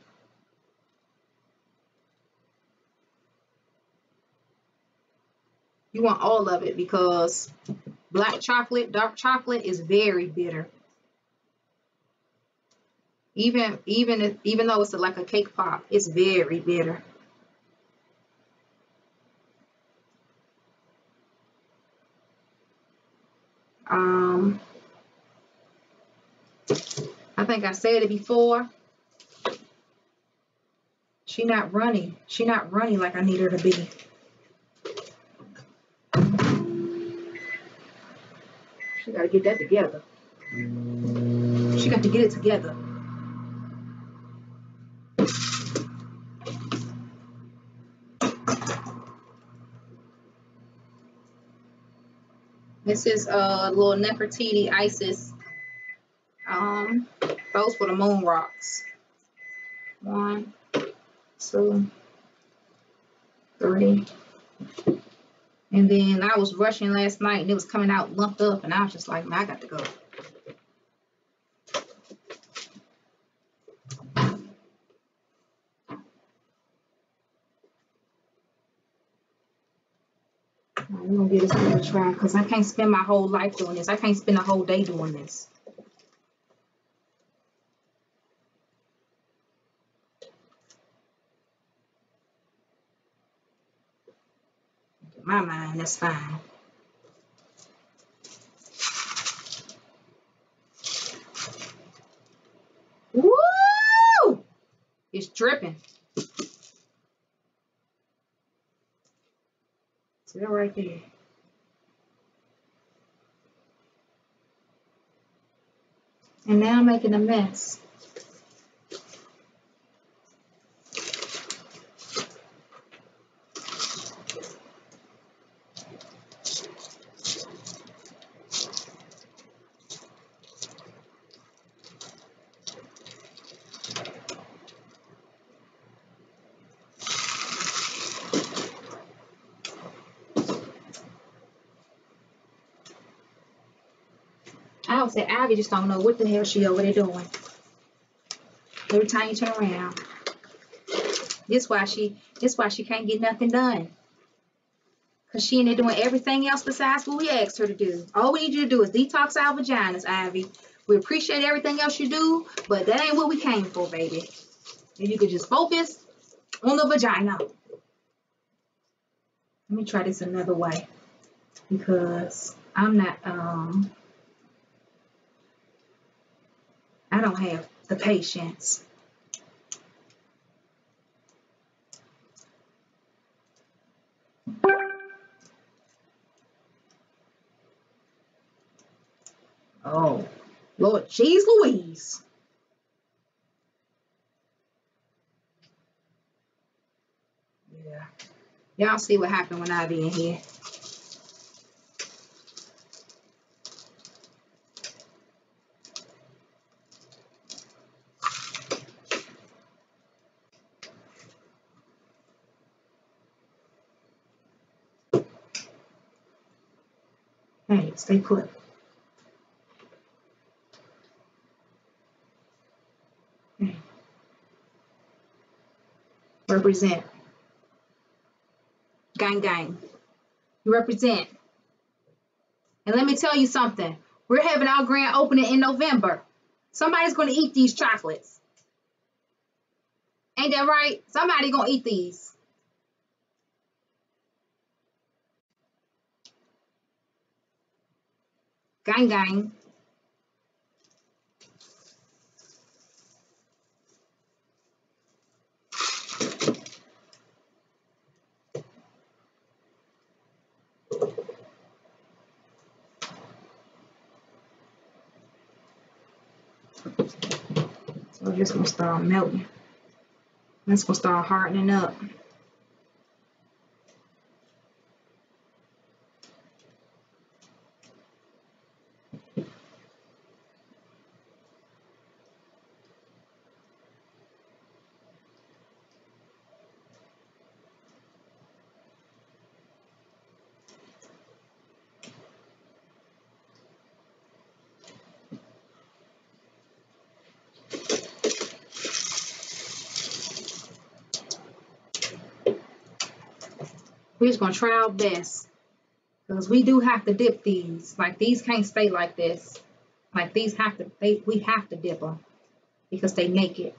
You want all of it because black chocolate, dark chocolate is very bitter. Even though it's like a cake pop, it's very bitter. I think I said it before. She not running. She not running like I need her to be. She got to get that together. She got to get it together. This is little Nefertiti Isis. Those were the moon rocks. 1, 2, 3. And then I was rushing last night and it was coming out lumped up and I was just like, man, I got to go. We're gonna give this another try because I can't spend my whole life doing this. I can't spend a whole day doing this. In my mind, that's fine. Woo! It's dripping. See that right there? And now I'm making a mess. I would say Ivy just don't know what the hell she over there doing. Every time you turn around. This why she can't get nothing done. Cause she in there doing everything else besides what we asked her to do. All we need you to do is detox our vaginas, Ivy. We appreciate everything else you do, but that ain't what we came for, baby. If you could just focus on the vagina. Let me try this another way. Because I'm not I don't have the patience. Oh, Lord, jeez Louise. Yeah. Y'all see what happened when I be in here. Hey, stay put. Hey. Represent. Gang, gang. You represent. And let me tell you something. We're having our grand opening in November. Somebody's going to eat these chocolates. Ain't that right? Somebody going to eat these. Gang, gang. So it's just going to start melting. It's going to start hardening up. We're just gonna try our best. Because we do have to dip these. Like these can't stay like this. Like these have to, we have to dip them because they make it.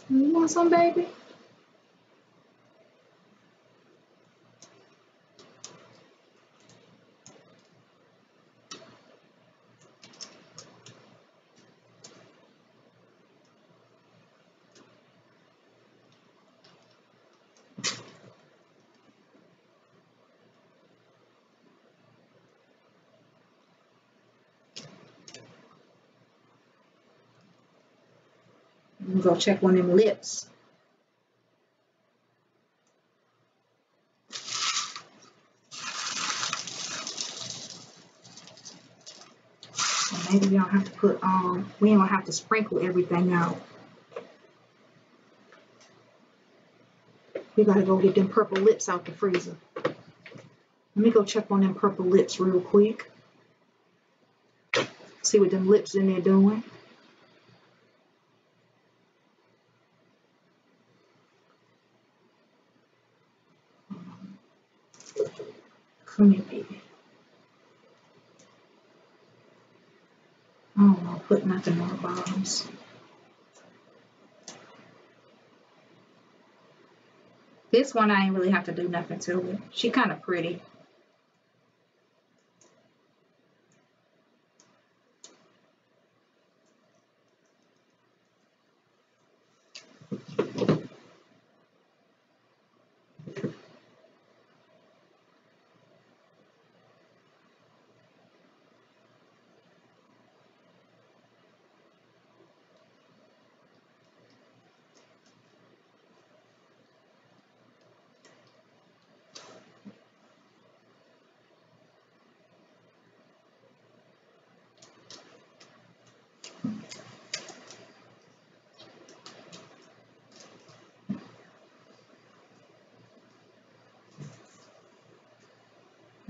You want some, baby? I'm gonna go check one of them lips. Maybe we don't have to put we ain't gonna have to sprinkle everything out. We gotta go get them purple lips out the freezer. Let me go check on them purple lips real quick. See what them lips in there doing. Come here, baby. I don't want to put nothing on the bottoms. This one I ain't really have to do nothing to it. She kind of pretty.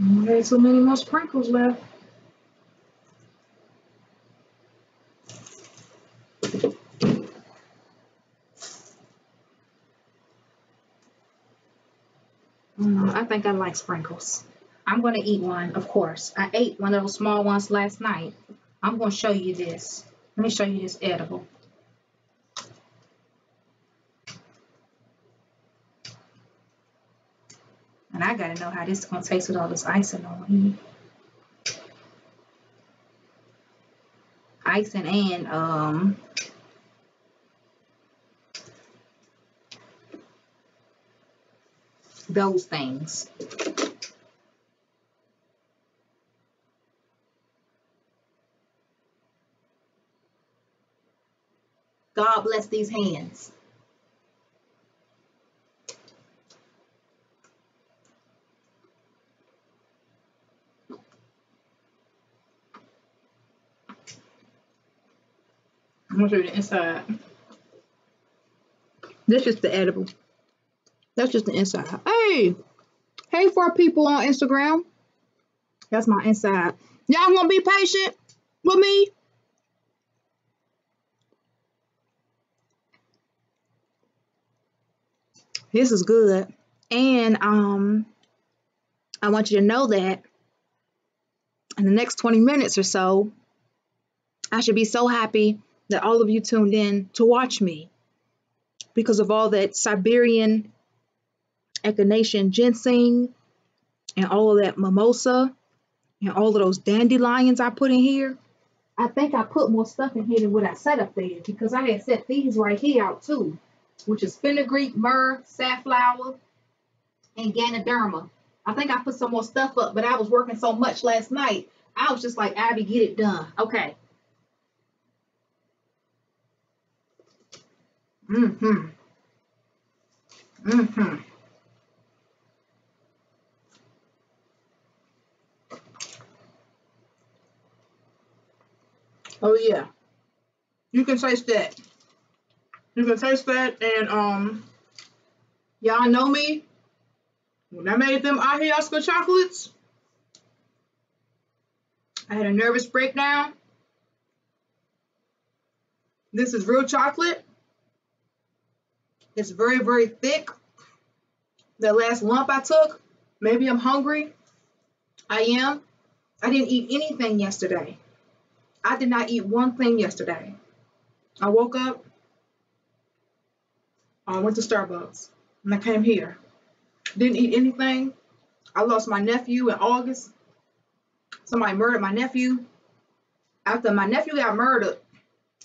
There's so many more sprinkles left. I think I like sprinkles. I'm going to eat one, of course. I ate one of those small ones last night. I'm going to show you this. Let me show you this edible. And I got to know how this is going to taste with all this icing on it. Icing and those things. God bless these hands. I'm gonna show you the inside. This is the edible. That's just the inside. Hey, hey, for people on Instagram. That's my inside. Y'all gonna be patient with me? This is good. And I want you to know that in the next 20 minutes or so, I should be so happy that all of you tuned in to watch me because of all that Siberian echinacea ginseng and all of that mimosa and all of those dandelions I put in here. I think I put more stuff in here than what I set up there because I had set these right here out too, which is fenugreek, myrrh, safflower, and ganoderma. I think I put some more stuff up, but I was working so much last night. I was just like, Abby, get it done. Okay. Mm-hmm. Mm-hmm. Oh yeah. You can taste that. You can taste that and y'all know me. When I made them Oscar chocolates, I had a nervous breakdown. This is real chocolate. It's very, very thick. The last lump I took, maybe I'm hungry. I am. I didn't eat anything yesterday. I did not eat one thing yesterday. I woke up, I went to Starbucks, and I came here. Didn't eat anything. I lost my nephew in August. Somebody murdered my nephew. After my nephew got murdered,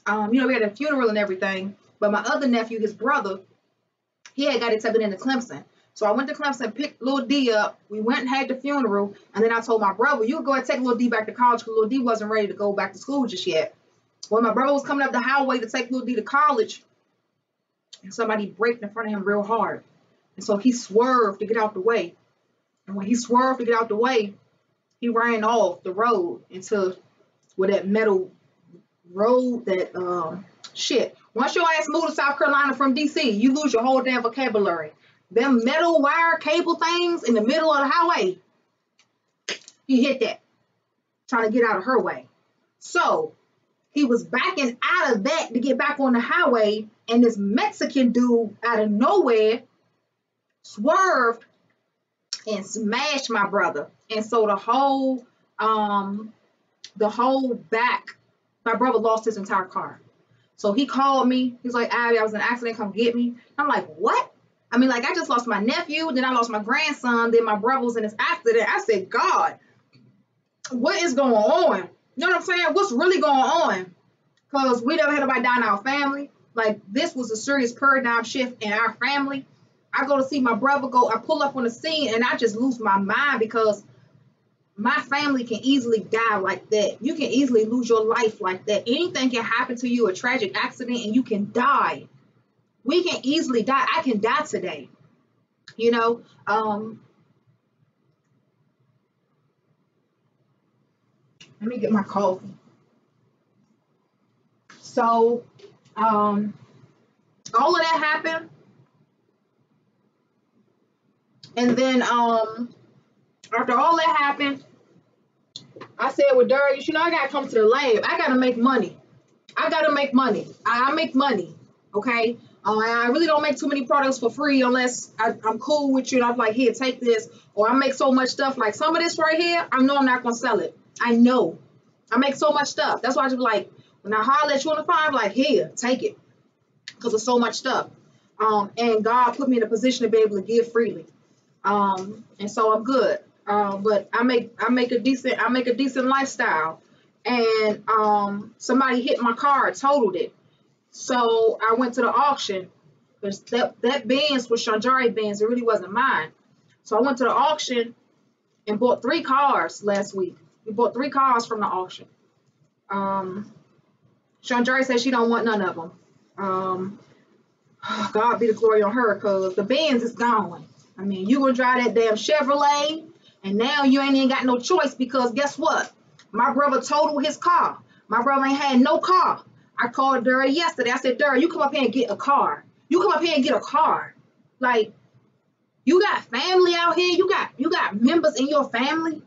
we had a funeral and everything, but my other nephew, his brother, he had got accepted into Clemson. So I went to Clemson, picked Lil D up. We went and had the funeral, and then I told my brother, you go and take Lil D back to college because Lil D wasn't ready to go back to school just yet. When my brother was coming up the highway to take Lil D to college, and somebody braked in front of him real hard. And so he swerved to get out the way. And when he swerved to get out the way, he ran off the road into with that metal road that shit. Once your ass moved to South Carolina from DC, you lose your whole damn vocabulary. Them metal wire cable things in the middle of the highway. He hit that, trying to get out of her way. So he was backing out of that to get back on the highway, and this Mexican dude out of nowhere swerved and smashed my brother. And so the whole back, my brother lost his entire car. So he called me. He's like, Abby, I was in an accident, come get me. I'm like, what? I mean, like, I just lost my nephew, then I lost my grandson, then my brother was in this accident. I said, God, what is going on? You know what I'm saying? What's really going on? Because we never had nobody die in our family. Like, this was a serious paradigm shift in our family. I go to see my brother go, I pull up on the scene, and I just lose my mind because my family can easily die like that. You can easily lose your life like that. Anything can happen to you, a tragic accident, and you can die. We can easily die. I can die today. You know, let me get my coffee. So, all of that happened. And then, after all that happened, I said, well, Darius, you know, I got to come to the lab. I got to make money. I got to make money. I make money. Okay. I really don't make too many products for free unless I'm cool with you and I'm like, here, take this. Or I make so much stuff like some of this right here, I know I'm not going to sell it. I know. I make so much stuff. That's why I just like, when I holler at you on the phone, I'm like, here, take it. Because of so much stuff. And God put me in a position to be able to give freely. And so I'm good. But I make a decent lifestyle. And somebody hit my car, totaled it. So I went to the auction. Because that Benz was Shanjari Benz. It really wasn't mine. So I went to the auction and bought 3 cars last week. We bought 3 cars from the auction. Shanjari said she don't want none of them. God be the glory on her, because the Benz is gone. I mean, you gonna drive that damn Chevrolet, and now you ain't even got no choice, because guess what? My brother totaled his car. My brother ain't had no car. I called Durry yesterday. I said, Durry, you come up here and get a car. You come up here and get a car. Like, you got family out here. You got members in your family.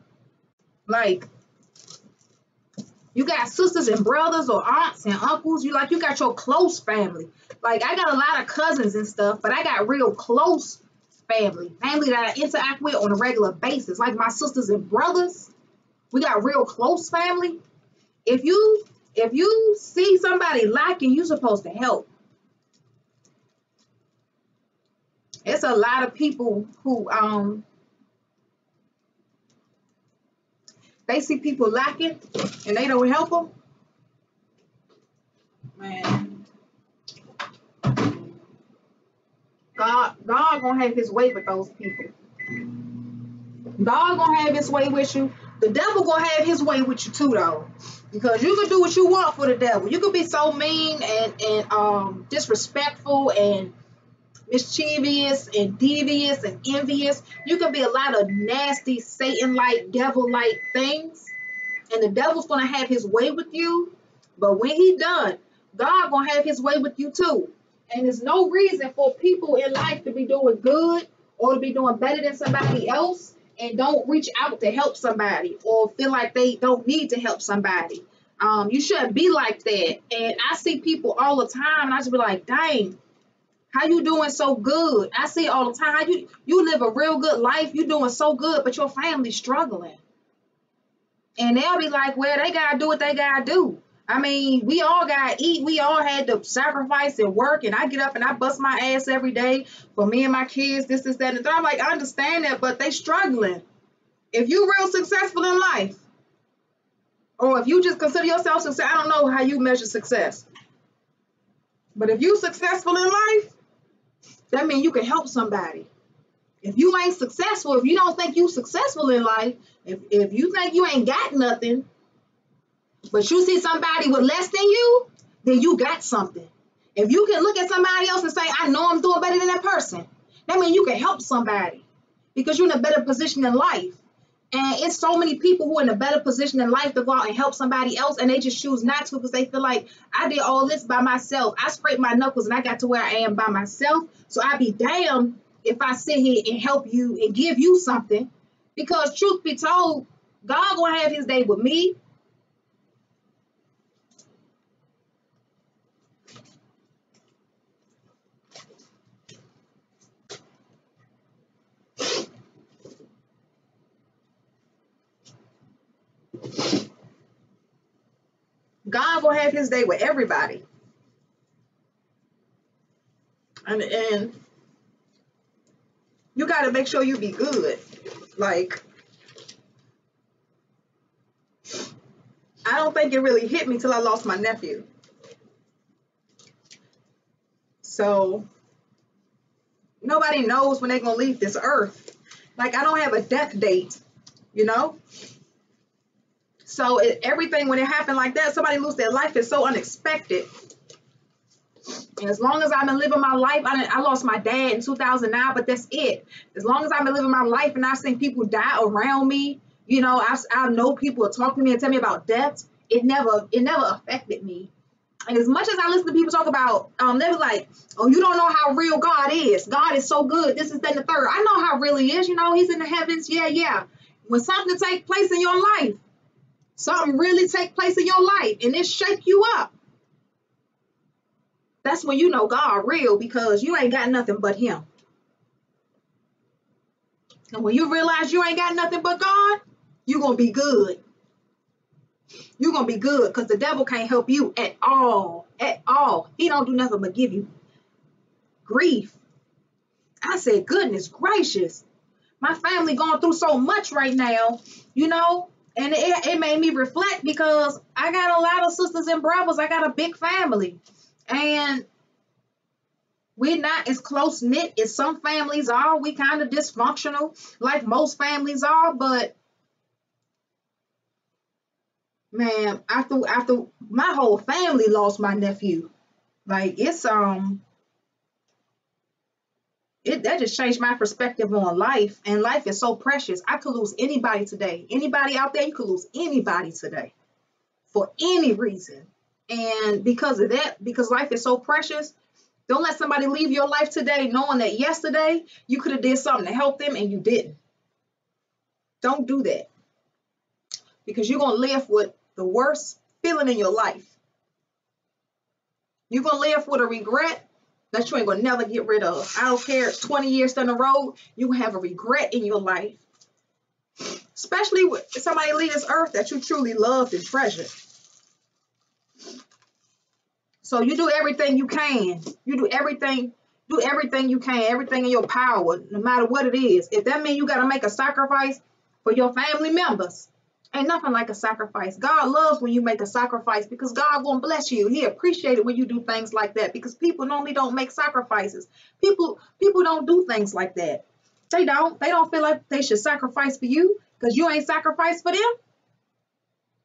Like, you got sisters and brothers or aunts and uncles. You got your close family. Like, I got a lot of cousins and stuff, but I got real close family that I interact with on a regular basis. Like my sisters and brothers, we got real close family. If you see somebody lacking, you're supposed to help. It's a lot of people who they see people lacking and they don't help them. Man, God gonna have his way with those people. God gonna have his way with you. The devil gonna have his way with you too, though. Because you can do what you want for the devil. You can be so mean and disrespectful and mischievous and devious and envious. You can be a lot of nasty, Satan-like, devil-like things. And the devil's gonna have his way with you. But when he done, God gonna have his way with you too. And there's no reason for people in life to be doing good or to be doing better than somebody else and don't reach out to help somebody or feel like they don't need to help somebody. You shouldn't be like that. And I see people all the time and I just be like, dang, how you doing so good? I see it all the time. How you live a real good life. You doing so good, but your family's struggling. And they'll be like, well, they gotta do what they gotta do. I mean, we all gotta eat. We all had to sacrifice and work. And I get up and I bust my ass every day for me and my kids, this, that, and the third. I'm like, I understand that, but they struggling. If you real successful in life, or if you just consider yourself success, I don't know how you measure success. But if you successful in life, that means you can help somebody. If you ain't successful, if you don't think you successful in life, if you think you ain't got nothing, but you see somebody with less than you, then you got something. If you can look at somebody else and say, I know I'm doing better than that person, that means you can help somebody because you're in a better position in life. And it's so many people who are in a better position in life to go out and help somebody else, and they just choose not to because they feel like, I did all this by myself. I scraped my knuckles and I got to where I am by myself. So I'd be damned if I sit here and help you and give you something. Because truth be told, God gonna have his day with me. God gonna have his day with everybody. And you gotta make sure you be good. Like, I don't think it really hit me till I lost my nephew. So nobody knows when they're gonna leave this earth. Like, I don't have a death date, you know? So everything, when it happened like that, somebody lose their life is so unexpected. And as long as I've been living my life, I lost my dad in 2009, but that's it. As long as I've been living my life and I've seen people die around me, you know, I know people talk to me and tell me about death. It never affected me. And as much as I listen to people talk about, they were like, oh, you don't know how real God is. God is so good. This is that and the third. I know how real he is. You know, he's in the heavens. Yeah. When something takes place in your life, something really take place in your life and it shake you up. That's when you know God real, because you ain't got nothing but him. And when you realize you ain't got nothing but God, you're going to be good. You're going to be good because the devil can't help you at all. At all. He don't do nothing but give you grief. I said, goodness gracious. My family going through so much right now, you know, and it made me reflect because I got a lot of sisters and brothers. I got a big family. And we're not as close-knit as some families are. We kind of dysfunctional like most families are. But, man, after my whole family lost my nephew, like, it's, that just changed my perspective on life. And life is so precious. I could lose anybody today. Anybody out there, you could lose anybody today for any reason. And because of that, because life is so precious, don't let somebody leave your life today knowing that yesterday you could have did something to help them and you didn't. Don't do that. Because you're going to live with the worst feeling in your life. You're going to live with a regret that you ain't going to never get rid of. I don't care, 20 years down the road, you will have a regret in your life. Especially with somebody leave this earth that you truly loved and treasured. So you do everything you can. You do everything you can, everything in your power, no matter what it is. If that means you got to make a sacrifice for your family members, ain't nothing like a sacrifice. God loves when you make a sacrifice because God won't bless you. He appreciates it when you do things like that because people normally don't make sacrifices. People don't do things like that. They don't. They don't feel like they should sacrifice for you because you ain't sacrificed for them.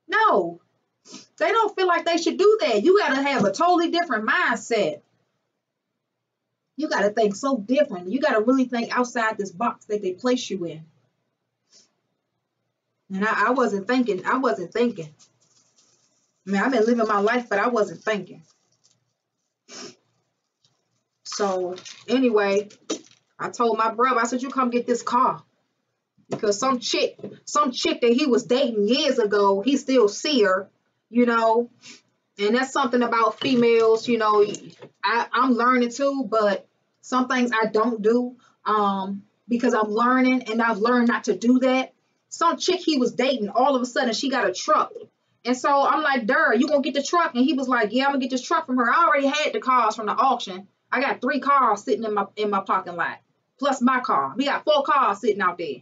No. They don't feel like they should do that. You got to have a totally different mindset. You got to think so different. You got to really think outside this box that they place you in. And I wasn't thinking. I mean, I've been living my life, but I wasn't thinking. So, anyway, I told my brother, I said, you come get this car. Because some chick that he was dating years ago, he still see her, you know. And that's something about females, you know, I'm learning too, but some things I don't do because I'm learning and I've learned not to do that. Some chick he was dating, all of a sudden she got a truck. And so I'm like, Durr, you gonna get the truck? And he was like, yeah, I'm gonna get this truck from her. I already had the cars from the auction. I got 3 cars sitting in my parking lot, plus my car. We got 4 cars sitting out there.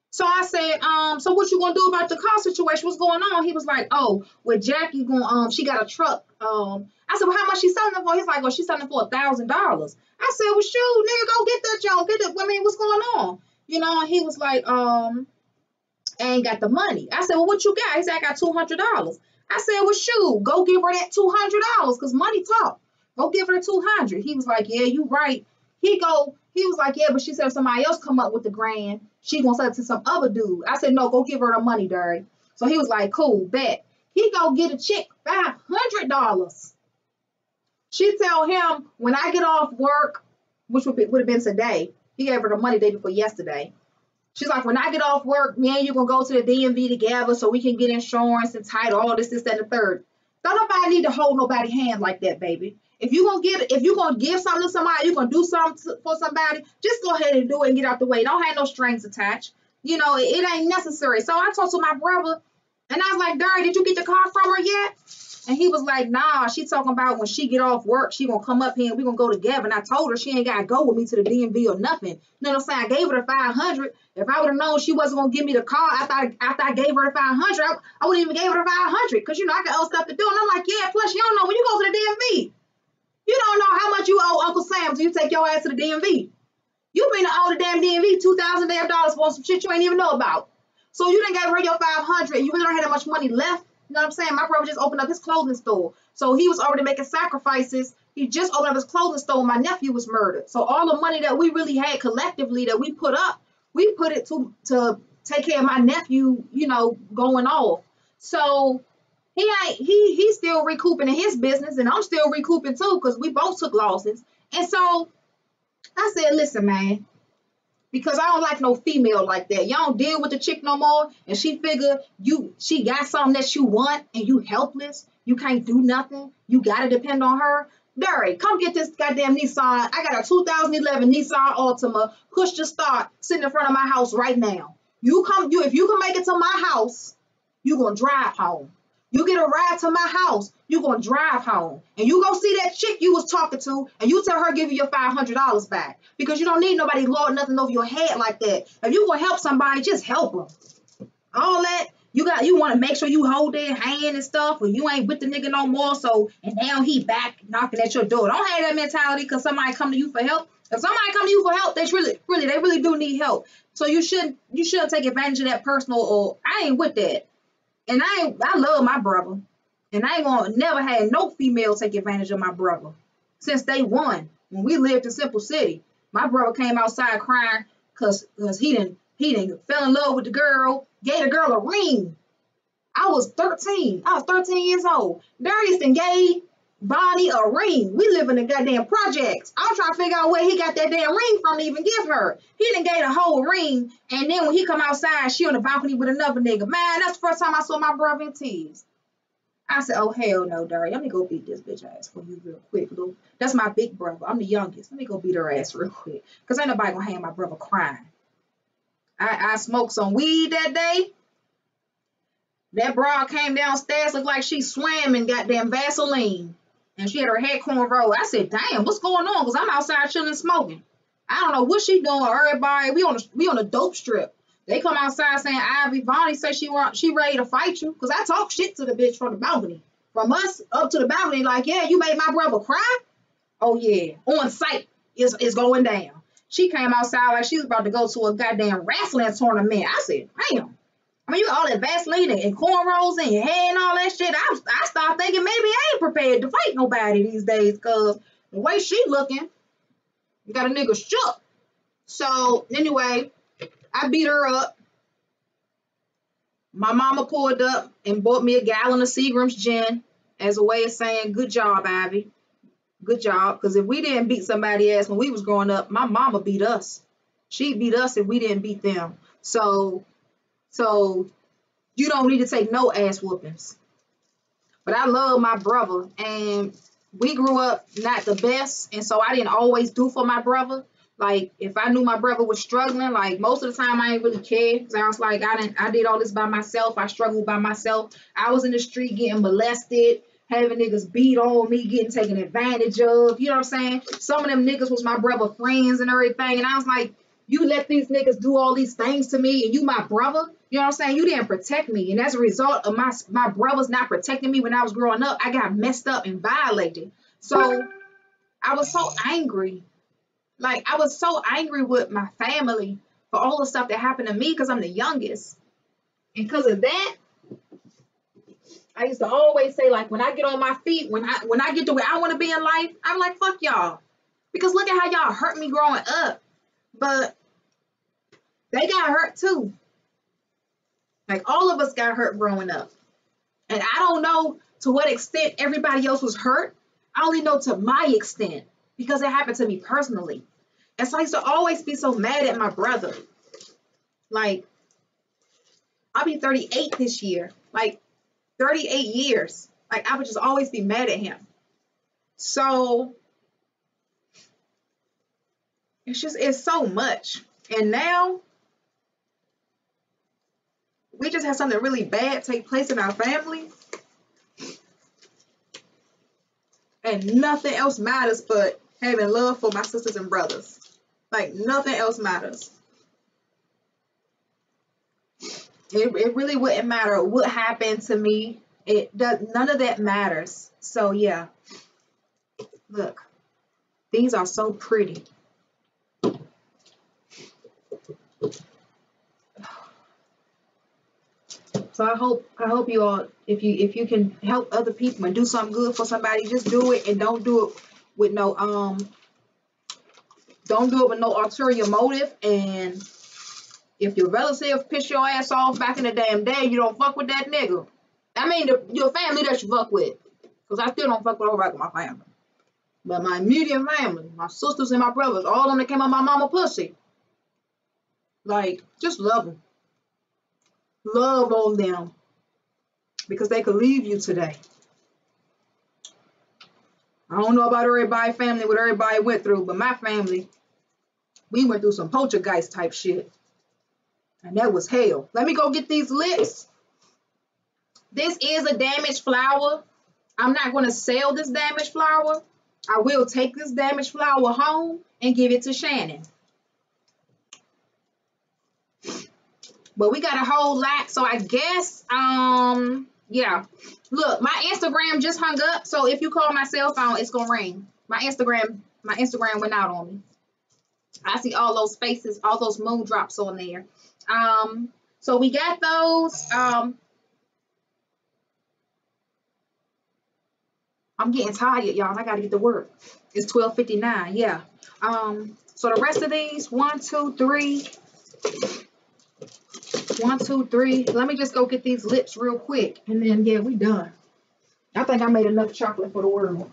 So I said, so what you gonna do about the car situation? What's going on? He was like, oh, with Jackie going, she got a truck. I said, well, how much she selling it for? He's like, well, she's selling it for $1,000. I said, well, shoot, nigga, go get that junk. Get it. I mean, what's going on? You know, and he was like, I ain't got the money. I said, well, what you got? He said, I got $200. I said, well, shoot, go give her that $200 because money talk. Go give her 200. He was like, yeah, you right. He was like, yeah, but she said if somebody else come up with the grand, she gonna sell it to some other dude. I said, no, go give her the money, Dirty. So he was like, cool, bet. He go get a chick $500. She tell him when I get off work, which would have been today. He gave her the money day before yesterday. She's like, when I get off work, me and you gonna go to the DMV together so we can get insurance and title, all this, that, and the third. Don't nobody need to hold nobody's hand like that, baby. If you gonna give something to somebody, you gonna do something for somebody, just go ahead and do it and get out the way. Don't have no strings attached. You know, it ain't necessary. So I talked to my brother, and I was like, Dirty, did you get the car from her yet? And he was like, nah, she talking about when she get off work, she gonna come up here and we gonna go together. And I told her she ain't gotta go with me to the DMV or nothing. You know what I'm saying? I gave her the 500. If I would have known she wasn't gonna give me the car after I gave her the 500, I wouldn't even gave her the 500 because you know I got other stuff to do. And I'm like, yeah. Plus, you don't know when you go to the DMV, you don't know how much you owe Uncle Sam till you take your ass to the DMV. You been to owe the damn DMV $2,000 for some shit you ain't even know about. So you done gave her your 500 and you really don't have that much money left. You know what I'm saying? My brother just opened up his clothing store. So he was already making sacrifices. He just opened up his clothing store when my nephew was murdered. So all the money that we really had collectively that we put up, we put it to take care of my nephew, you know, going off. So he's still recouping in his business and I'm still recouping too because we both took losses. And so I said, listen, man, because I don't like no female like that. Y'all don't deal with the chick no more, and she figure she got something that you want, and you helpless. You can't do nothing. You gotta depend on her. Dirty, come get this goddamn Nissan. I got a 2011 Nissan Altima, push to start, sitting in front of my house right now. If you can make it to my house, you gonna drive home. You get a ride to my house, you gonna drive home. And you go see that chick you was talking to, and you tell her give you your $500 back. Because you don't need nobody lord nothing over your head like that. If you gonna help somebody, just help them. All that, you want to make sure you hold their hand and stuff, or you ain't with the nigga no more, so, and now he back knocking at your door. Don't have that mentality because somebody come to you for help. If somebody come to you for help, they really do need help. So you shouldn't take advantage of that personal, or I ain't with that. And I love my brother. And I ain't gonna never had no female take advantage of my brother. Since day one, when we lived in Simple City, my brother came outside crying because he didn't fell in love with the girl, gave the girl a ring. I was 13. I was 13 years old. Darius and gave Bonnie a ring. We live in the goddamn projects. I'm trying to figure out where he got that damn ring from to even give her. He done gave the whole ring, and then when he come outside, she on the balcony with another nigga. Man, that's the first time I saw my brother in tears. I said, oh, hell no, Darius. Let me go beat this bitch ass for you real quick, Lou. That's my big brother. I'm the youngest. Let me go beat her ass real quick. Because ain't nobody gonna have my brother crying. I smoked some weed that day. That broad came downstairs, looked like she swam in goddamn Vaseline. And she had her head cornrow. I said, damn, what's going on? Because I'm outside chilling smoking. I don't know what she doing. Everybody, we on a dope strip. They come outside saying, Ivy, Vonnie say she ready to fight you. Because I talk shit to the bitch from the balcony. From us up to the balcony, like, yeah, you made my brother cry? Oh, yeah. On site, it's going down. She came outside like she was about to go to a goddamn wrestling tournament. I said, damn. I mean, you got all that Vaseline and cornrows in your hair and all that shit. I started thinking maybe I ain't prepared to fight nobody these days because the way she looking, you got a nigga shook. So, anyway, I beat her up. My mama pulled up and bought me a gallon of Seagram's gin as a way of saying, good job, Ivy. Good job. Because if we didn't beat somebody ass when we was growing up, my mama beat us. She beat us if we didn't beat them. So you don't need to take no ass whoopings. But I love my brother, and we grew up not the best, and so I didn't always do for my brother. Like if I knew my brother was struggling, like most of the time I ain't really care, because I was like I did all this by myself. I struggled by myself. I was in the street getting molested, having niggas beat on me, getting taken advantage of. You know what I'm saying? Some of them niggas was my brother friends and everything, and I was like, you let these niggas do all these things to me, and you my brother. You know what I'm saying? You didn't protect me. And as a result of my brothers not protecting me when I was growing up, I got messed up and violated. So I was so angry. Like, I was so angry with my family for all the stuff that happened to me because I'm the youngest. And because of that, I used to always say, like, when I get on my feet, when I get to where I want to be in life, I'm like, fuck y'all. Because look at how y'all hurt me growing up. But they got hurt too. Like, all of us got hurt growing up. And I don't know to what extent everybody else was hurt. I only know to my extent because it happened to me personally. And so I used to always be so mad at my brother. Like, I'll be 38 this year. Like, 38 years. Like, I would just always be mad at him. So, it's so much. And now, we just had something really bad take place in our family. And nothing else matters but having love for my sisters and brothers. Like, nothing else matters. It really wouldn't matter what happened to me. None of that matters. So, yeah. Look. These are so pretty. So I hope you all, if you can help other people and do something good for somebody, just do it, and don't do it with no ulterior motive. And if your relative piss your ass off back in the damn day, you don't fuck with that nigga. I mean your family that you fuck with, because I still don't fuck with nobody with my family. But my immediate family, my sisters and my brothers, all of them that came on my mama pussy. Like, just love them. Love on them. Because they could leave you today. I don't know about everybody's family, what everybody went through, but my family, we went through some poltergeist type shit. And that was hell. Let me go get these lips. This is a damaged flower. I'm not going to sell this damaged flower. I will take this damaged flower home and give it to Shannon. But we got a whole lot, so I guess, yeah. Look, my Instagram just hung up, so if you call my cell phone, it's gonna ring. My Instagram went out on me. I see all those faces, all those moon drops on there. So we got those. I'm getting tired, y'all. I gotta get to work. It's 12:59. Yeah. So the rest of these, 1, 2, 3. 1, 2, 3. Let me just go get these lips real quick, and then yeah, we done. I think I made enough chocolate for the world.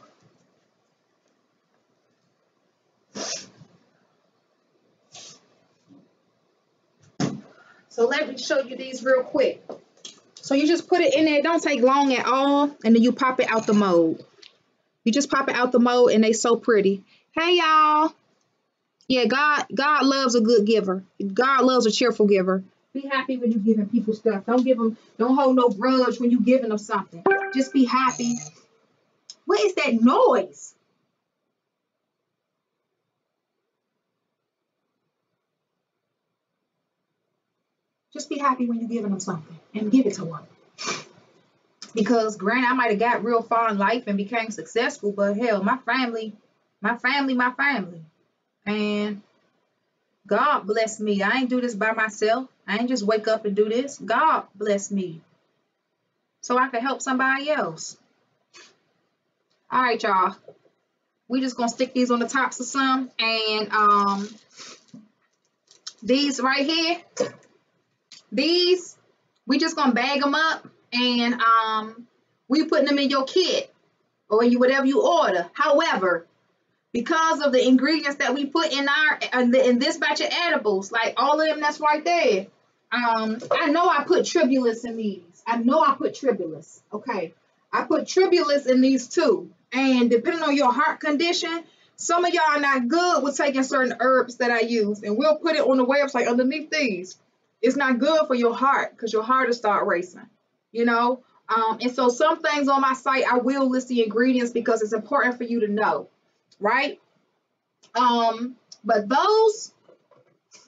So let me show you these real quick. So you just put it in there. It don't take long at all, and then you pop it out the mold. You just pop it out the mold, and they so pretty. Hey y'all. Yeah, God loves a good giver. God loves a cheerful giver. Be happy when you're giving people stuff. Don't hold no grudge when you're giving them something. Just be happy. What is that noise? Just be happy when you're giving them something and give it to them. Because granted, I might have got real far in life and became successful, but hell, my family. And God bless me. I ain't do this by myself. I ain't just wake up and do this. God bless me. So I can help somebody else. All right, y'all. We just gonna stick these on the tops of some. And these right here, these, we just gonna bag them up, and we putting them in your kit. or whatever you order. However, because of the ingredients that we put in in this batch of edibles, like all of them that's right there, I know I put tribulus in these. I know I put tribulus. Okay, I put tribulus in these too. And depending on your heart condition, some of y'all are not good with taking certain herbs that I use, and we'll put it on the website underneath these. It's not good for your heart because your heart will start racing, you know. And so some things on my site I will list the ingredients because it's important for you to know, right? But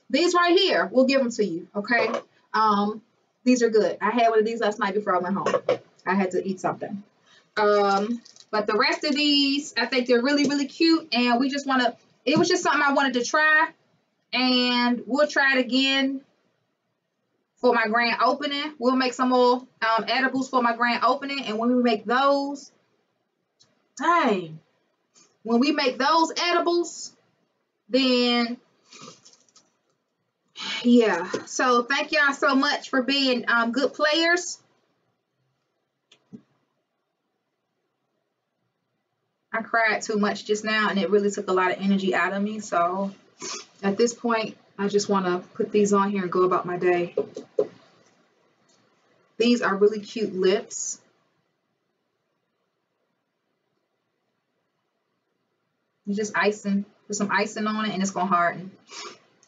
these right here, we'll give them to you, okay? These are good. I had one of these last night before I went home. I had to eat something. But the rest of these, I think they're really, really cute, and we just want to, it was just something I wanted to try, and we'll try it again for my grand opening. We'll make some more edibles for my grand opening, and when we make those, dang, when we make those edibles, then yeah. So thank y'all so much for being good players. I cried too much just now, and it really took a lot of energy out of me. So at this point, I just want to put these on here and go about my day. These are really cute lips. You just icing, put some icing on it, and it's gonna harden.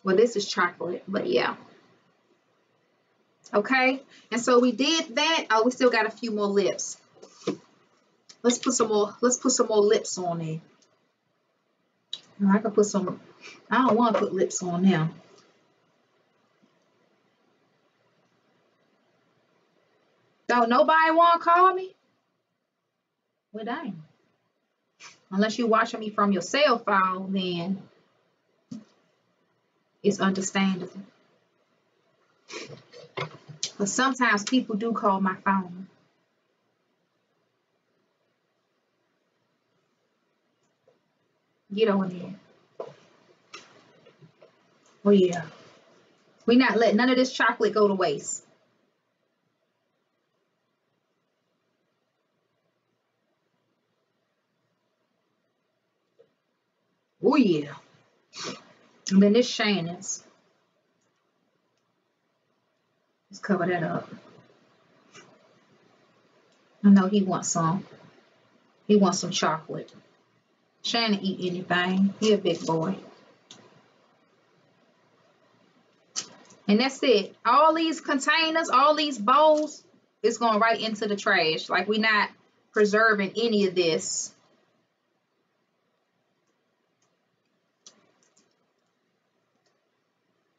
Well, this is chocolate, but yeah. Okay, and so we did that. Oh, we still got a few more lips. Let's put some more. Let's put some more lips on there. I can put some. I don't want to put lips on now. Don't nobody want to call me? Well, dang. Unless you're watching me from your cell phone, then it's understandable. But sometimes people do call my phone. Get on there. Oh yeah. We're not letting none of this chocolate go to waste. Oh yeah. And then this Shannon's. Let's cover that up. I know he wants some. He wants some chocolate. Shannon eat anything. He a big boy. And that's it. All these containers, all these bowls, it's going right into the trash. Like, we're not preserving any of this.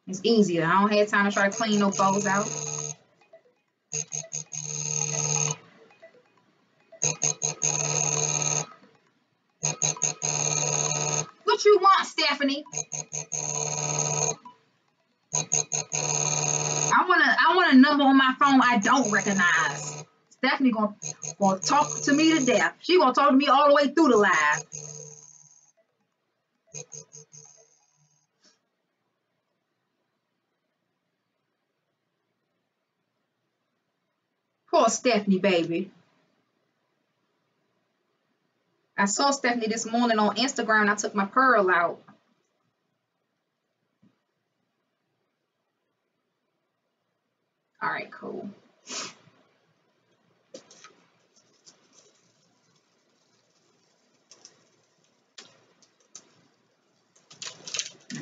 It's easier. I don't have time to try to clean no bowls out. What you want, Stephanie? I want a number on my phone I don't recognize. Stephanie gonna talk to me to death. She gonna talk to me all the way through the live. Poor Stephanie, baby. I saw Stephanie this morning on Instagram. I took my pearl out. All right, cool.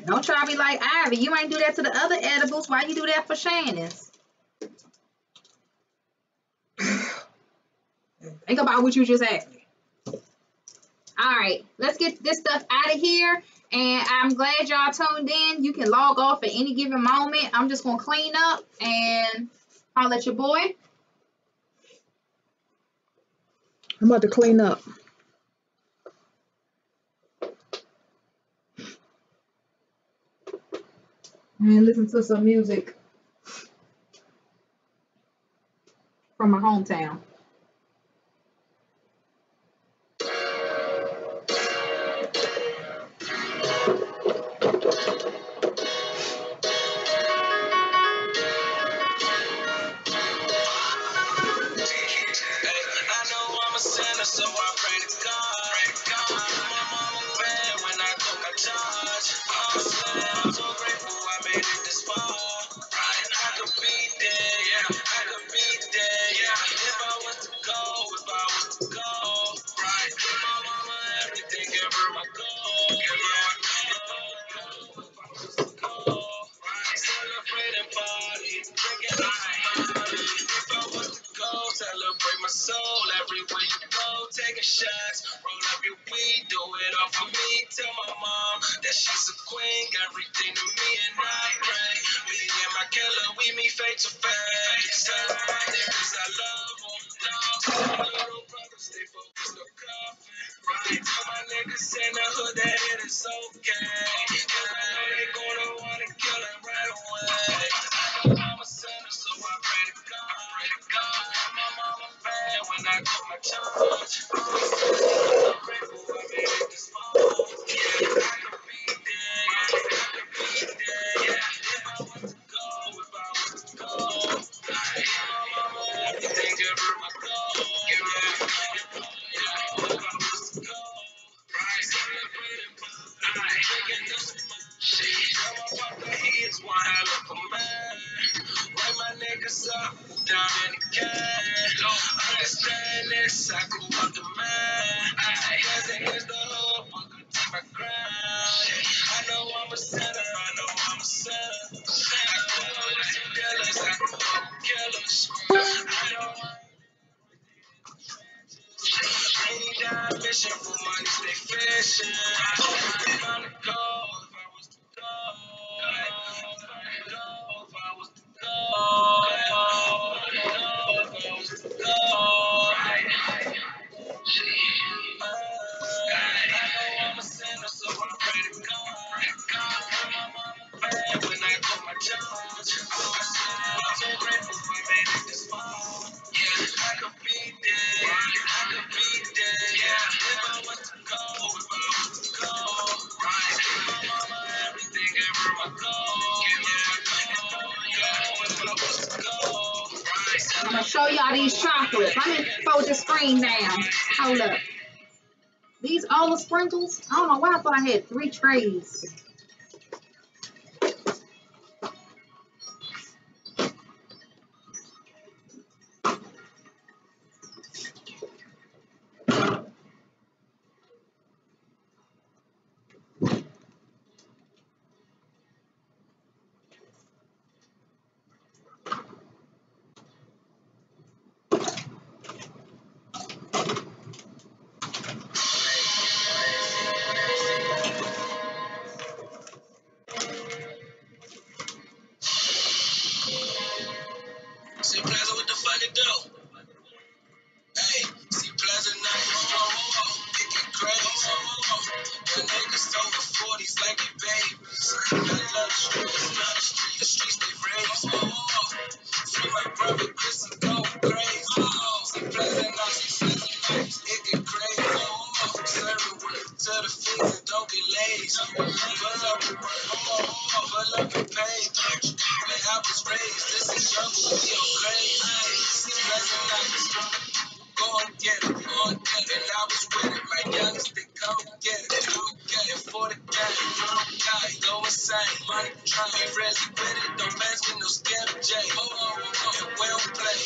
Don't try to be like Ivy. You ain't do that to the other edibles. Why you do that for Shannon's? Think about what you just asked me. All right, let's get this stuff out of here. And I'm glad y'all tuned in. You can log off at any given moment. I'm just going to clean up and holler at your boy. I'm about to clean up. And listen to some music from my hometown. sinner, so I pray to God. My mama bad when I took my charge. I'm so grateful I made it this far. I could be there, yeah. I could be there, yeah. If I was to go, if I was to go, right. Give my mama everything, give her my goal. Give her my goal. If I was to go, right. Celebrate and party, drinking up some money. If I was to go, celebrate my soul. Everywhere you go, taking shots. Roll up your weed, do it all for me. Tell my mom that she's a queen. Everything to me and I pray. Me and my killer, we meet face to face. Tell my niggas I love them. Tell my little brother stay focused, no cuffing. Right. Tell my niggas in the hood that it is okay. Cause I know they gonna wanna kill it right away. I know I'm a sinner, so I pray to God. My mama bad when I took my charge. So grateful I made it this far. Yeah, I could be there. Yeah, I could be there. Yeah, if I was to go, if I was to go, I give my mama everything, give her my goal. Give her my goal. Yeah, if I was to go, right, celebrating my drinking this shit. Tell my papa he is one hell of a man. Write my niggas up, down in the can. Understand this, I grew up the man. Present is the hood, welcome to my crown. I know I'm a sinner, I know I'm a sinner. I grew up with some killers, I grew up with killers. I know I ain't down mission for money, stay fishing. If I'm to go, if I was to go, if I was to go, if I was to go, right. I know I'm a sinner, so I pray to God. My mama bad when I took my charge. I'm so grateful I made it this far. Yeah, I could be there. I could be there. Yeah, if I was to go, if I was to go, right. Give my mama everything, give her my goal. Give her my goal. Yeah, if I was to go, right. I'm gonna show y'all these chocolates. Let me fold the screen down. Hold up. These all the sprinkles. I don't know why I thought I had 3 trays. See Plaza, what the fuck it do? Hey, see Plaza now, it get crazy. The niggas over 40s like they babies. I love the streets, the streets they raise. Free my brother Chris, he go crazy. See Plaza now, it get crazy. Serving work to the fiends and don't get lazy. Pull up and pay. Where I was raised, this is jungle, we all crazy. See Plaza now, go and get it, go and get it. And I was with it, my youngest, they come and get it, come and get it. For the game, go insane, money trying, we really with it, don't mess with no scam J. And we don't play,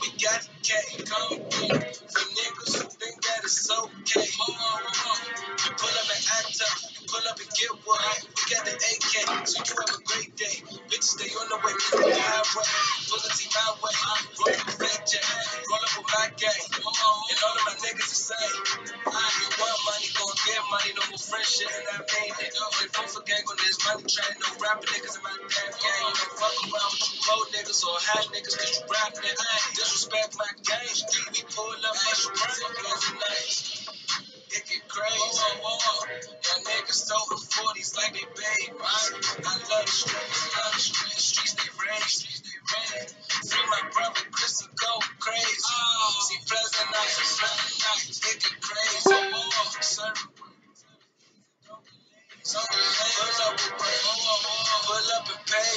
we got the K, come and get it. For niggas who think that it's okay, you pull up and act up, you pull up and get what, we got the AK, so you have a great day. Bitch, stay on the way, miss the highway, pull the team my way, roll up a fake J, roll up with my gang, and all of my niggas the same. You want money, gon' get money, no more friendship, and I mean it. Only proof for gang on this money train, no rapper niggas in my damn gang. Don't fuck around with you road niggas or hot niggas, cause you rapping it. Disrespect my gang, street, we pull up, but you run up, guys and nights. It get crazy. Y'all niggas over 40s like they babies. I love the streets, the streets they raise. Free my brother Chris, he go crazy. See pleasant nights, it get crazy. Serving pull up and pay.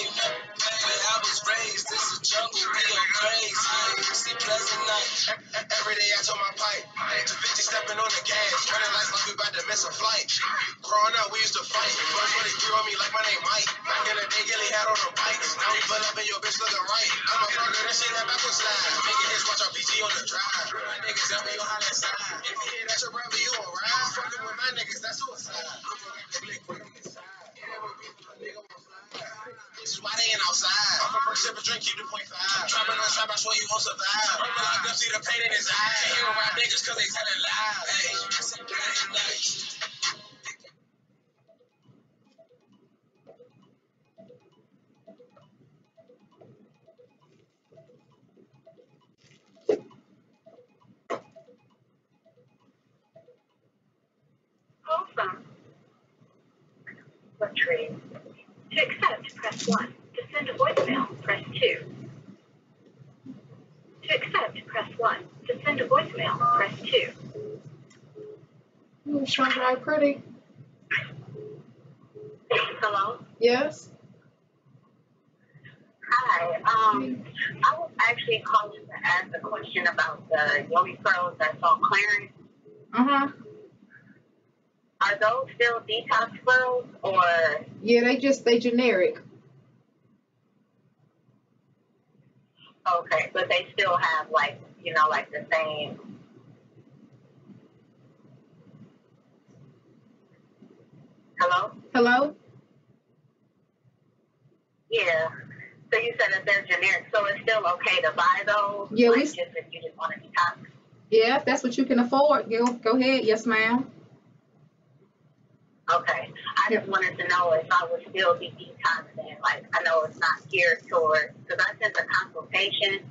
Where I was raised, this a jungle, we go crazy. See pleasant nights. Every day I told my pipe. 250 stepping on the gas. Running like we about to miss a flight. Growing up, we used to fight. First when they threw on me like my name Mike. Back in the day, Gilly had on them bikes. Now we pull up and your bitch looking right. I'm a fucker, that shit that backwards slide. Making hits, watch our PG on the drive. My niggas tell me you holla inside. If you hear that your brother, you gon' ride. Fucking with my niggas, that's suicide. I'm gonna get the blick quick inside. Yeah, when we do a nigga won't slide. This is why they ain't outside. I'm a first sip of drink, keep the .5. Trapping on trap, I swear you won't survive. I'm locked up, see the pain in his eyes. Can't hear rap niggas cause they telling lies. Hey, it's a bloody night. Awesome. What tree? To accept, press 1. To send a voicemail, press 2. To accept, press 1. To send a voicemail, press 2. You sound very pretty. Hello? Yes. Hi. I was actually calling to ask a question about the Yoni pearls that's on clearance. Uh-huh. Are those still detox pearls or? Yeah, they generic. Okay, but they still have like the same. Hello? Hello? Yeah. So you said that they're generic, so it's still okay to buy those? Yeah, just if you just want to detox? Yeah, if that's what you can afford, go ahead. Yes, ma'am. Okay. I just wanted to know if I would still be detoxing. Like, I know it's not geared towards, because I sent a consultation.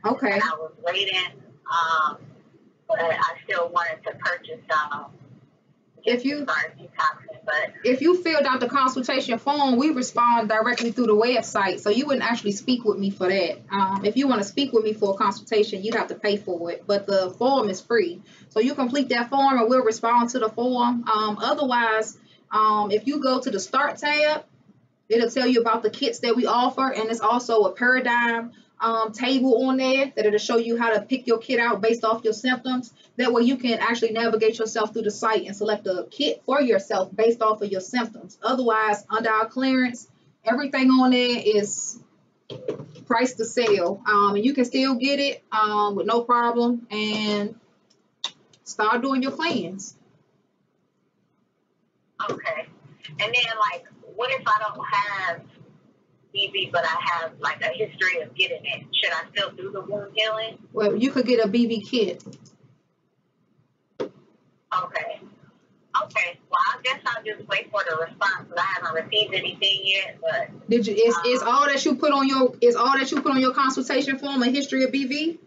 Okay. And I was waiting, but I still wanted to purchase if you start detoxing. But if you filled out the consultation form, we respond directly through the website, so you wouldn't actually speak with me for that. If you want to speak with me for a consultation, you'd have to pay for it, but the form is free. So you complete that form and we'll respond to the form. Otherwise, if you go to the Start tab, it'll tell you about the kits that we offer, and it's also a paradigm table on there that it'll show you how to pick your kit out based off your symptoms. That way you can actually navigate yourself through the site and select a kit for yourself based off of your symptoms. Otherwise, under our clearance, everything on there is priced to sell. And you can still get it with no problem and start doing your plans. okay. And then, like, what if I don't have BV, but I have like a history of getting it? Should I still do the wound healing? Well, you could get a BV kit. Okay. Okay. Well, I guess I'll just wait for the response, because I haven't received anything yet. But did you? Is all that you put on your consultation form a history of BV?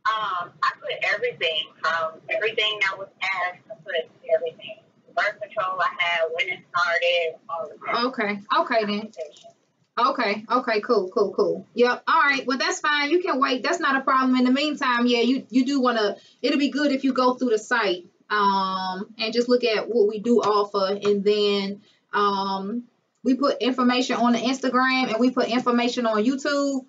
I put everything from everything that was asked. I put everything. Birth control I had, when it started, all of that. Okay then. Okay, cool. Yep. All right. Well, that's fine. You can wait. That's not a problem. In the meantime, yeah, you do want to, it'll be good if you go through the site and just look at what we do offer, and then we put information on the Instagram and we put information on YouTube.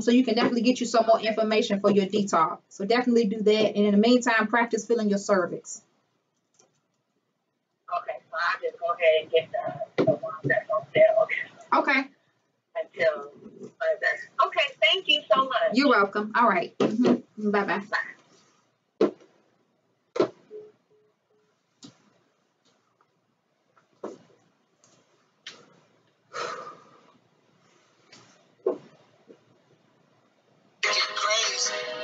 So you can definitely get you some more information for your detox. So definitely do that. And in the meantime, practice filling your cervix. Okay, so I'll just go ahead and get the ones that's on sale. Okay. Until further. Okay, thank you so much. You're welcome. All right. Mm-hmm. Bye-bye. Bye.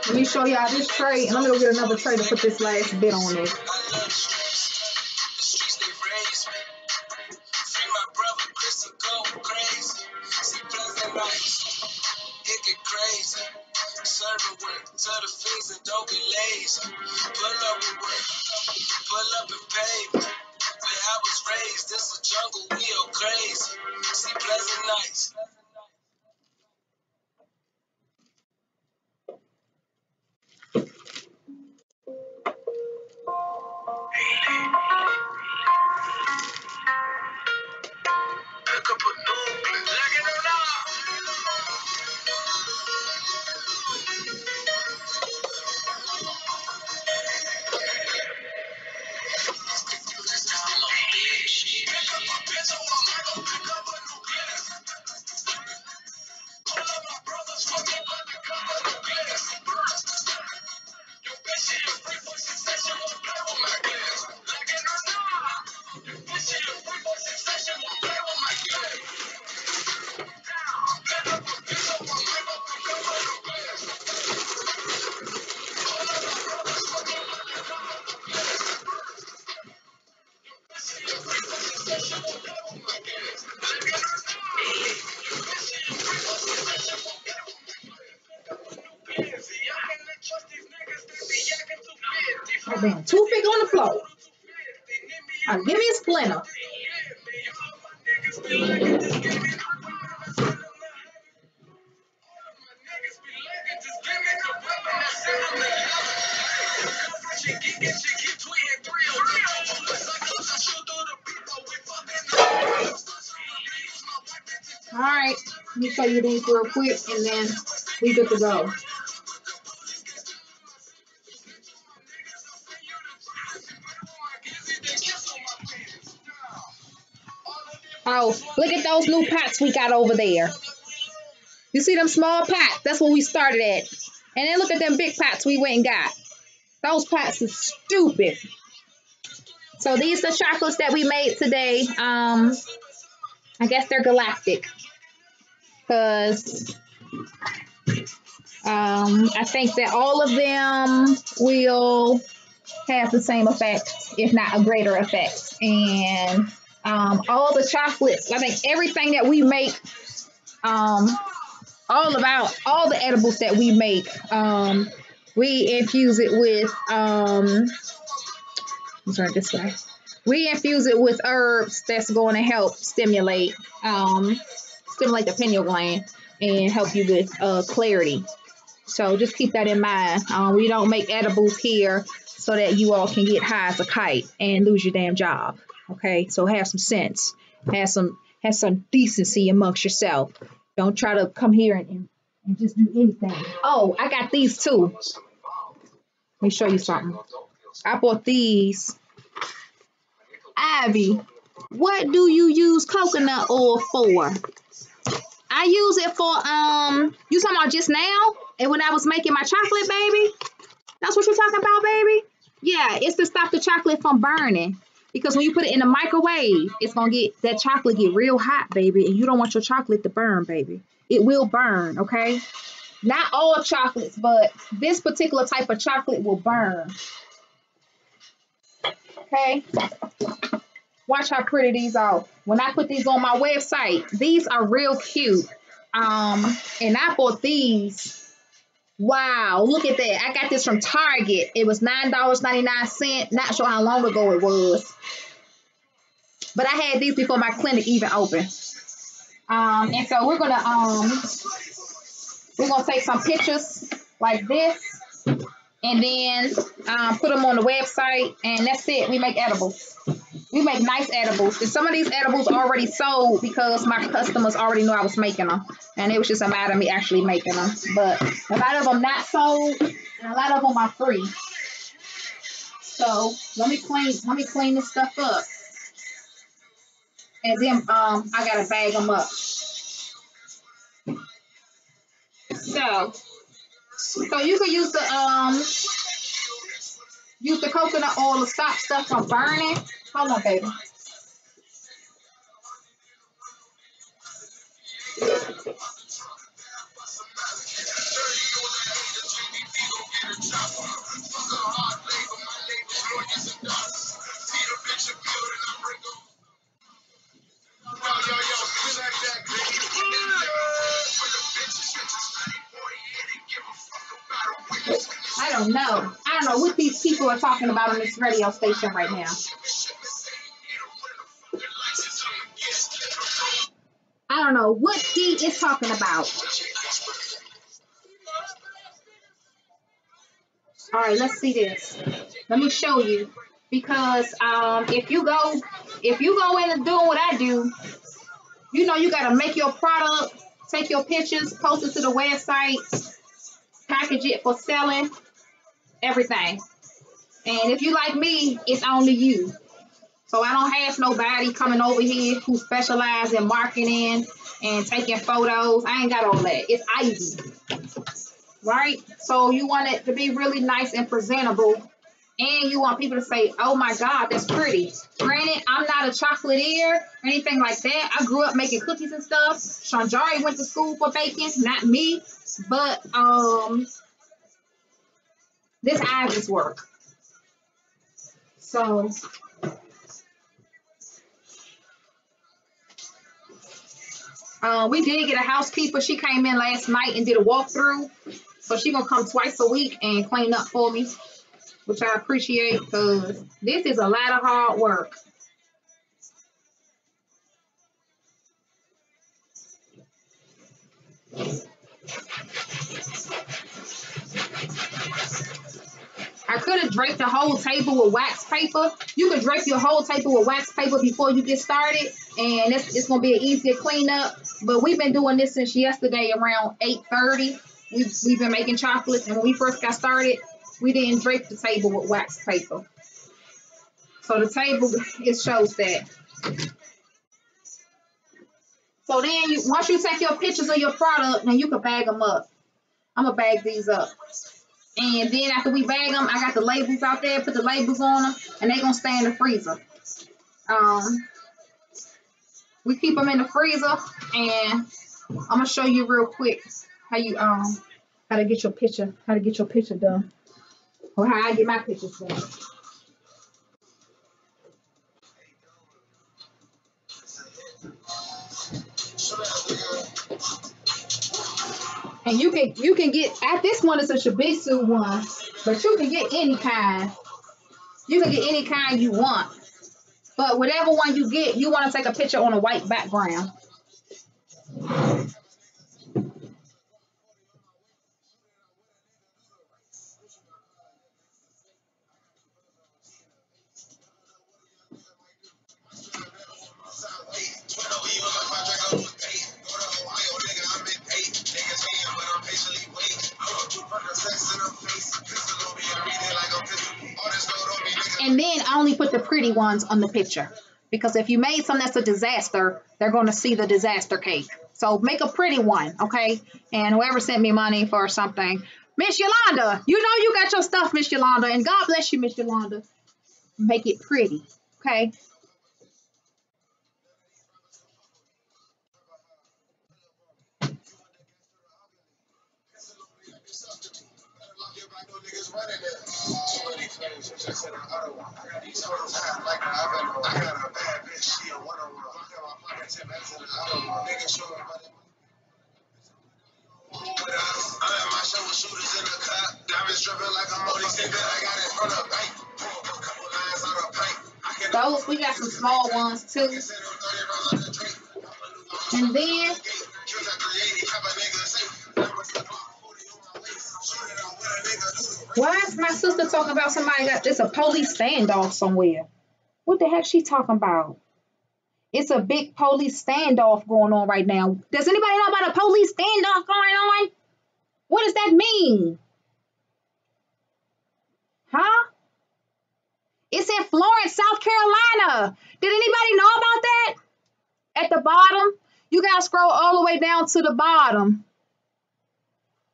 Let me show y'all this tray, and I'm gonna go get another tray to put this last bit on there. Serving work to the fiends and don't be lazy. Pull up with work, pull up and pay. Where I was raised, this a jungle, we all crazy. See pleasant nights. Pick up a new Oh, damn, toothpick on the floor. Give me a splinter. All right, let me show you these real quick, and then we good to go. Oh, look at those new pots we got over there. You see them small pots? That's what we started at. And then look at them big pots we went and got. Those pots are stupid. So these are chocolates that we made today. I guess they're galactic. Because I think that all of them will have the same effect, if not a greater effect. And all the chocolates, I think everything that we make, all the edibles that we make, we infuse it with, let's turn it this way. We infuse it with herbs that's going to help stimulate the pineal gland and help you with clarity. So just keep that in mind. We don't make edibles here so that you all can get high as a kite and lose your damn job. Okay, so have some sense, have some decency amongst yourself. Don't try to come here and just do anything. Oh, I got these too. Let me show you something. I bought these. Ivy, what do you use coconut oil for? I use it for, you talking about just now? And when I was making my chocolate, baby? That's what you're talking about, baby? Yeah, it's to stop the chocolate from burning. Because when you put it in the microwave, it's going to get, that chocolate get real hot, baby. And you don't want your chocolate to burn, baby. It will burn, okay? Not all chocolates, but this particular type of chocolate will burn. Okay? Watch how pretty these are. When I put these on my website, these are real cute. And I bought these. Wow, look at that. I got this from Target. It was $9.99. Not sure how long ago it was. But I had these before my clinic even opened. And so we're gonna take some pictures like this and then put them on the website, and that's it. We make edibles. We make nice edibles. And some of these edibles are already sold because my customers already knew I was making them. And it was just a matter of me actually making them. But a lot of them not sold, and a lot of them are free. So let me clean this stuff up. And then I gotta bag them up. So you can use the coconut oil to stop stuff from burning. Hold on, baby. I don't know what these people are talking about on this radio station right now. I don't know what he is talking about. All right, let's see this. Let me show you, because if you go into doing what I do, you know you gotta make your product, take your pictures, post it to the website, package it for selling, everything. And if you like me, it's only you. So I don't have nobody coming over here who specializes in marketing and taking photos. I ain't got all that. It's Ivy. Right? So you want it to be really nice and presentable. And you want people to say, oh my God, that's pretty. Granted, I'm not a chocolatier or anything like that. I grew up making cookies and stuff. Shanjari went to school for baking, not me. But this Ivy's work. So we did get a housekeeper. She came in last night and did a walkthrough. So she's going to come twice a week and clean up for me. which I appreciate because this is a lot of hard work. I could have draped the whole table with wax paper. You can drape your whole table with wax paper before you get started, and it's going to be an easier cleanup. But we've been doing this since yesterday around 8:30. We've been making chocolates, and when we first got started, we didn't drape the table with wax paper. So the table, it shows that. So then once you take your pictures of your product, then you can bag them up. I'm going to bag these up. And then after we bag them, I got the labels out there, put the labels on them, and they're going to stay in the freezer. We keep them in the freezer, and I'm going to show you real quick how you how to get your picture done, or how I get my pictures done. And you can get, at this one is a Shibisu one, but you can get any kind. You can get any kind you want. But whatever one you get, you want to take a picture on a white background. And then I only put the pretty ones on the picture, because if you made something that's a disaster, they're going to see the disaster cake. So make a pretty one, okay? And whoever sent me money for something, Miss Yolanda, you know you got your stuff, Miss Yolanda, and God bless you, Miss Yolanda. Make it pretty, okay? Those, we got some small ones too. And then why is my sister talking about somebody got this a police standoff somewhere? What the heck she talking about? It's a big police standoff going on right now. Does anybody know about a police standoff going on? What does that mean? Huh? It's in Florence, South Carolina. Did anybody know about that? At the bottom, you gotta scroll all the way down to the bottom.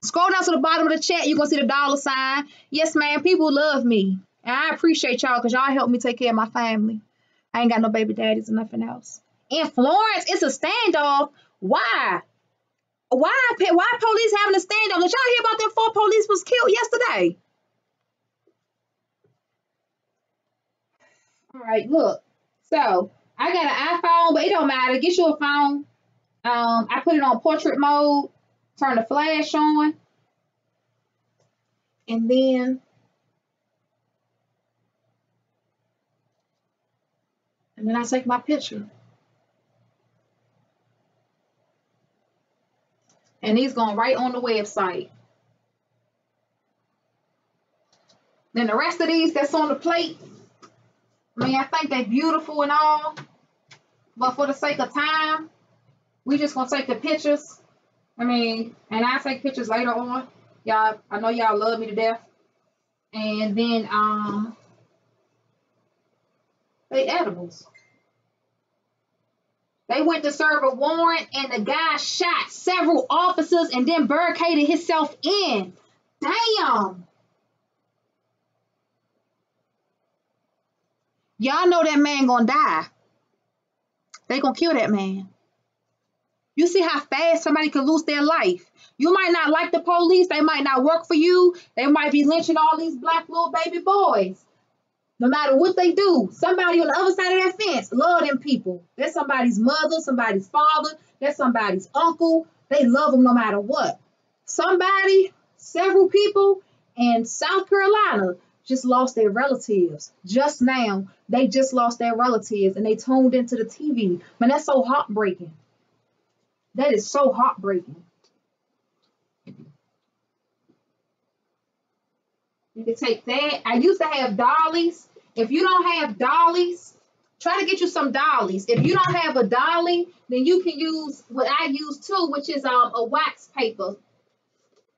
Scroll down to the bottom of the chat, you're gonna see the $sign. Yes, man, people love me. And I appreciate y'all because y'all help me take care of my family. I ain't got no baby daddies or nothing else. In Florence, it's a standoff. Why? Why police having a standoff? Did y'all hear about them 4 police was killed yesterday? All right, look. So I got an iPhone, but it don't matter. Get you a phone. I put it on portrait mode. Turn the flash on. And then I take my picture. And these going right on the website. Then the rest of these that's on the plate, I mean, I think they're beautiful and all, but for the sake of time, we just gonna take the pictures. I mean, and I'll take pictures later on. Y'all, I know y'all love me to death. And then they edibles. They went to serve a warrant and the guy shot several officers and then barricaded himself in. Damn. Y'all know that man gonna die. They gonna kill that man. You see how fast somebody could lose their life. You might not like the police. They might not work for you. They might be lynching all these black little baby boys. No matter what they do, somebody on the other side of that fence love them people. That's somebody's mother, somebody's father. That's somebody's uncle. They love them no matter what. Somebody, several people in South Carolina just lost their relatives. Just now, they just lost their relatives and they tuned into the TV. Man, that's so heartbreaking. That is so heartbreaking. You can take that. I used to have dollies. If you don't have dollies, try to get you some dollies. If you don't have a dolly, then you can use what I use too, which is a wax paper.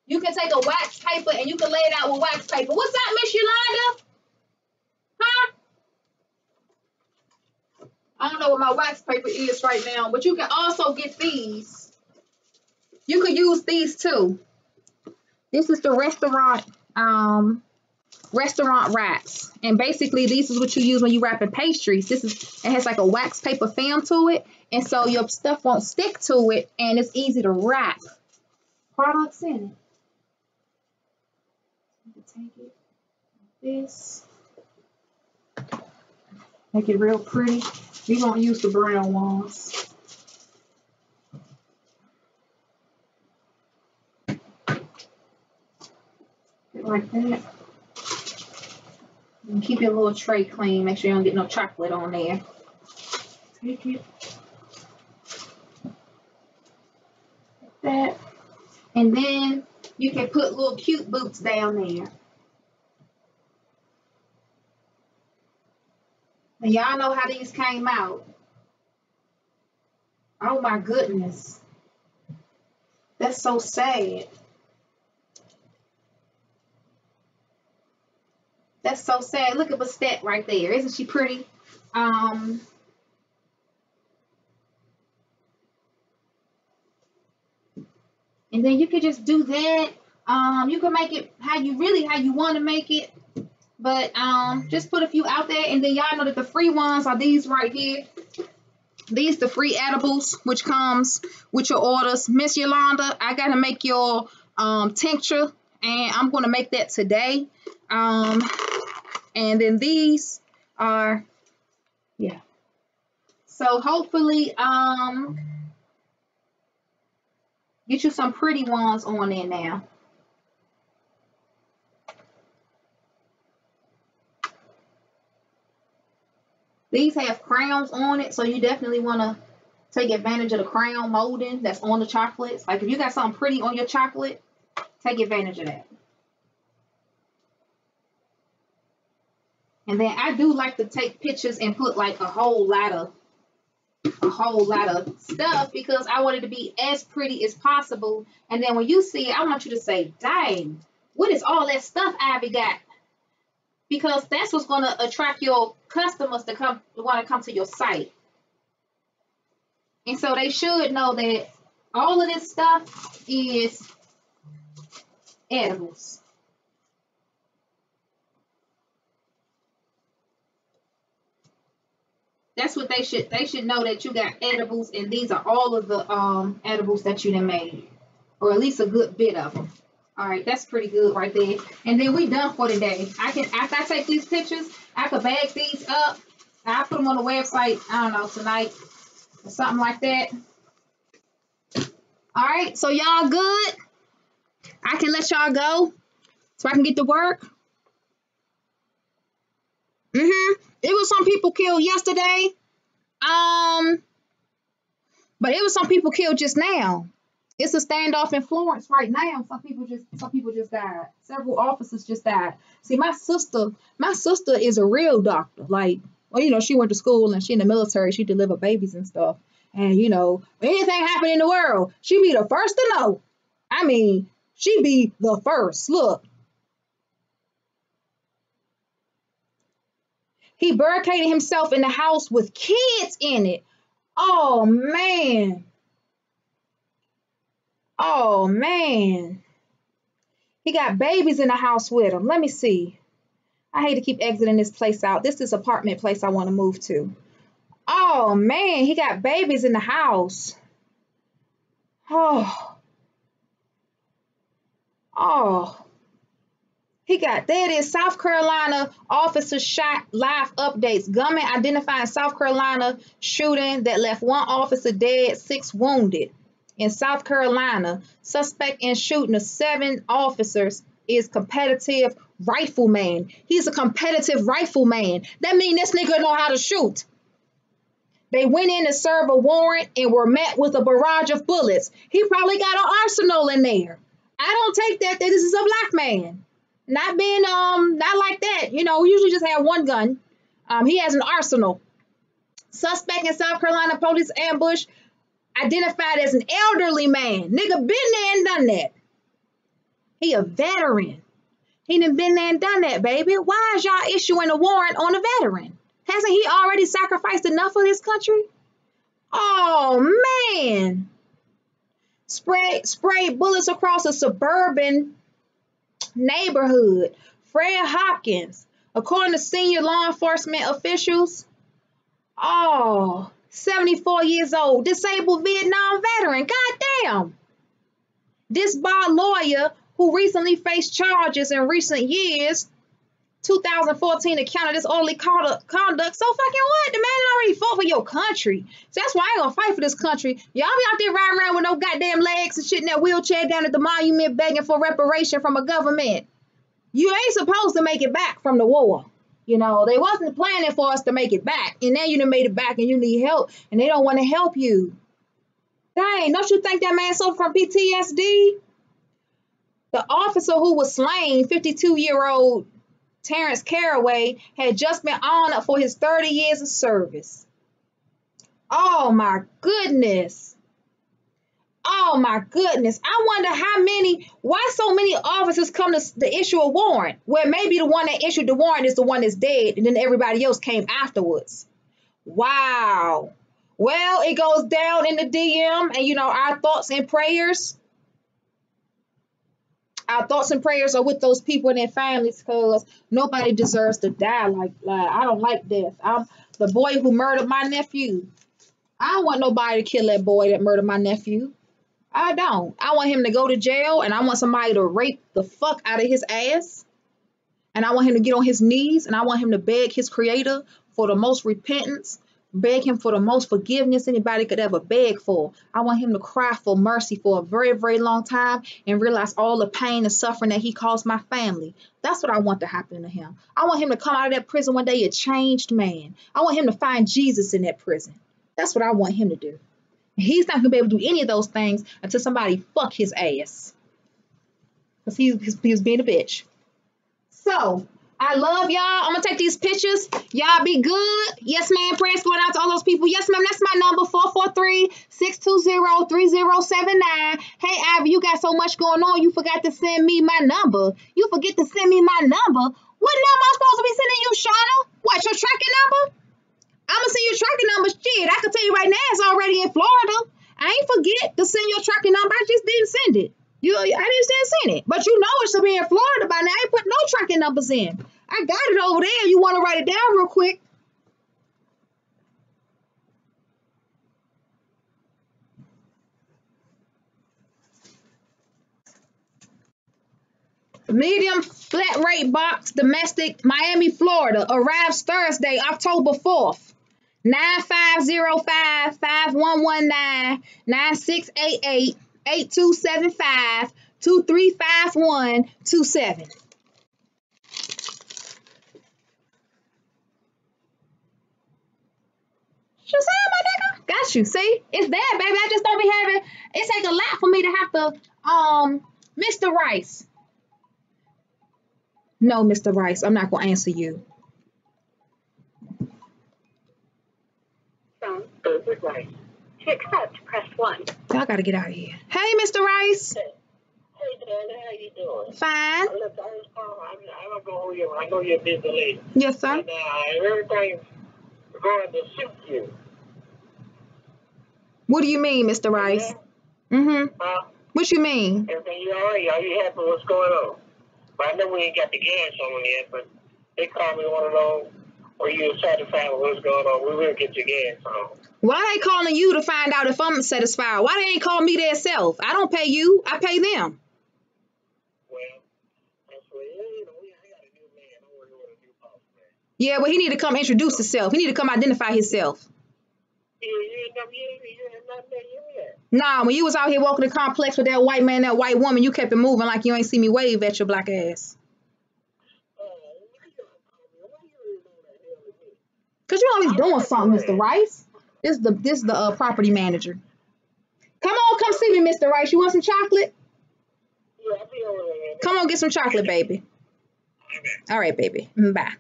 You can take a wax paper and you can lay it out with wax paper. What's up, Miss Yolanda? Huh? I don't know what my wax paper is right now, but you can also get these. You could use these too. This is the restaurant wraps, and basically this is what you use when you wrapping pastries. It has like a wax paper film to it, and so your stuff won't stick to it, and it's easy to wrap products in it. You can take it like this, make it real pretty. We're gonna use the brown ones. Like that. And keep your little tray clean. Make sure you don't get no chocolate on there. Take it. Like that. And then you can put little cute boots down there. And y'all know how these came out. Oh my goodness. That's so sad. That's so sad. Look at Bastet right there. Isn't she pretty? And then you could just do that. You can make it how you want to make it. But just put a few out there, and then y'all know that the free ones are these right here. These the free edibles, which comes with your orders. Miss Yolanda, I gotta make your tincture, and I'm gonna make that today. And then these are, yeah. So hopefully, get you some pretty ones on there now. These have crowns on it, so you definitely want to take advantage of the crown molding that's on the chocolates. Like if you got something pretty on your chocolate, take advantage of that. And then I do like to take pictures and put like a whole lot of stuff because I want it to be as pretty as possible. And then when you see it, I want you to say, dang, what is all that stuff Ivy got? Because that's what's going to attract your customers to want to come to your site. And so they should know that all of this stuff is edibles. That's what they should know, that you got edibles, and these are all of the edibles that you done made, or at least a good bit of them. All right, that's pretty good right there. And then we done for today. After I take these pictures, I could bag these up. I'll put them on the website, I don't know, tonight or something like that. All right, so y'all good? I can let y'all go so I can get to work. It was some people killed yesterday. But it was some people killed just now. It's a standoff in Florence right now. Some people just died. Several officers just died. See, my sister is a real doctor. Like, well, you know, she went to school and she in the military. She delivered babies and stuff. And you know, anything happen in the world, she be the first to know. I mean, she be the first. Look. He barricaded himself in the house with kids in it. Oh, man. Oh, man. He got babies in the house with him. Let me see. I hate to keep exiting this place out. This is apartment place I want to move to. Oh, man. He got babies in the house. Oh. Oh. There it is. South Carolina officer shot, live updates. Gunman identifying South Carolina shooting that left 1 officer dead, 6 wounded. In South Carolina, suspect in shooting of 7 officers is competitive rifleman. He's a competitive rifleman. That means this nigga know how to shoot. They went in to serve a warrant and were met with a barrage of bullets. He probably got an arsenal in there. I don't take that this is a black man. Not being not like that. You know, we usually just have one gun. He has an arsenal. Suspect in South Carolina police ambush identified as an elderly man. Nigga been there and done that. He a veteran. He done been there and done that, baby. Why is y'all issuing a warrant on a veteran? Hasn't he already sacrificed enough for his country? Oh, man. Sprayed bullets across a suburban neighborhood. Fred Hopkins, according to senior law enforcement officials, 74 years old, disabled Vietnam veteran. Goddamn. Disbarred lawyer who recently faced charges in recent years, 2014 account of disorderly conduct. So fucking what? The man already fought for your country. So that's why I ain't gonna fight for this country. Y'all be out there riding around with no goddamn legs and shit in that wheelchair down at the monument begging for reparation from a government. You ain't supposed to make it back from the war. You know, they wasn't planning for us to make it back. And now you done made it back and you need help. And they don't want to help you. Dang, don't you think that man suffered from PTSD? The officer who was slain, 52-year-old Terrence Caraway, had just been honored for his 30 years of service. Oh my goodness. Oh my goodness. I wonder why so many officers come to issue a warrant, where maybe the one that issued the warrant is the one that's dead and then everybody else came afterwards. Wow. Well, it goes down in the DM, and you know, our thoughts and prayers are with those people and their families, because nobody deserves to die like I don't like death. I'm the boy who murdered my nephew. I don't want nobody to kill that boy that murdered my nephew. I don't. I want him to go to jail, and I want somebody to rape the fuck out of his ass. And I want him to get on his knees, and I want him to beg his creator for the most repentance, beg him for the most forgiveness anybody could ever beg for. I want him to cry for mercy for a very, very long time and realize all the pain and suffering that he caused my family. That's what I want to happen to him. I want him to come out of that prison one day a changed man. I want him to find Jesus in that prison. That's what I want him to do. He's not going to be able to do any of those things until somebody fuck his ass. Because he was being a bitch. So, I love y'all. I'm going to take these pictures. Y'all be good. Yes, ma'am. Prayers going out to all those people. Yes, ma'am. That's my number, 443-620-3079. Hey, Ivy, you got so much going on. You forgot to send me my number. You forget to send me my number. What number am I supposed to be sending you, Shauna? What, your tracking number? I'm going to send you tracking number. Shit, I can tell you right now it's already in Florida. I ain't forget to send your tracking number. I just didn't send it. I didn't send it. But you know it should be in Florida by now. I ain't put no tracking numbers in. I got it over there. You want to write it down real quick? Medium flat rate box, domestic, Miami, Florida. Arrives Thursday, October 4th. 9505-5119-9688-8275-2351-27. Shazam, my nigga. Got you. See? It's there, baby. I just don't be having... It take a lot for me to have to... Mr. Rice. No, Mr. Rice. I'm not going to answer you. Rice. To accept, press 1. Y'all got to get out of here. Hey, Mr. Rice. Hey, darling, how you doing? Fine. Look, I don't know you. I know you're a busy lady. Yes, sir. And everything's going to suit you. What do you mean, Mr. Rice? Mm-hmm. What you mean? Everything you all right? Are you happy with what's going on? But I know we ain't got the gas on yet, but they called me one of those where you're satisfied with what's going on. We will get your gas on. Why they calling you to find out if I'm satisfied? Why they ain't call me themselves? I don't pay you. I pay them. Well, that's what, you know, I got a new man. I'm working with a new boss, man. Yeah, well, he need to come introduce himself. He need to come identify himself. You ain't not met him yet. Nah, when you was out here walking the complex with that white man, that white woman, you kept it moving like you ain't see me wave at your black ass. Cause you always doing something, Mr. Rice. This the property manager. Come on, come see me, Mr. Rice. You want some chocolate? Come on, get some chocolate, baby. All right, baby. Bye.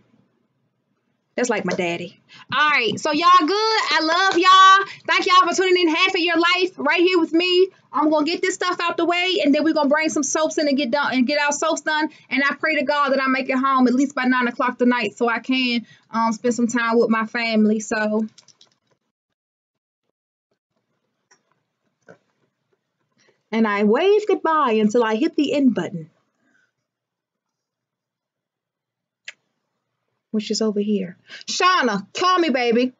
That's like my daddy. All right, so y'all good? I love y'all. Thank y'all for tuning in half of your life right here with me. I'm gonna get this stuff out the way, and then we're gonna bring some soaps in and get our soaps done. And I pray to God that I make it home at least by 9 o'clock tonight, so I can spend some time with my family. So. And I wave goodbye until I hit the end button, which is over here. Shauna, call me, baby.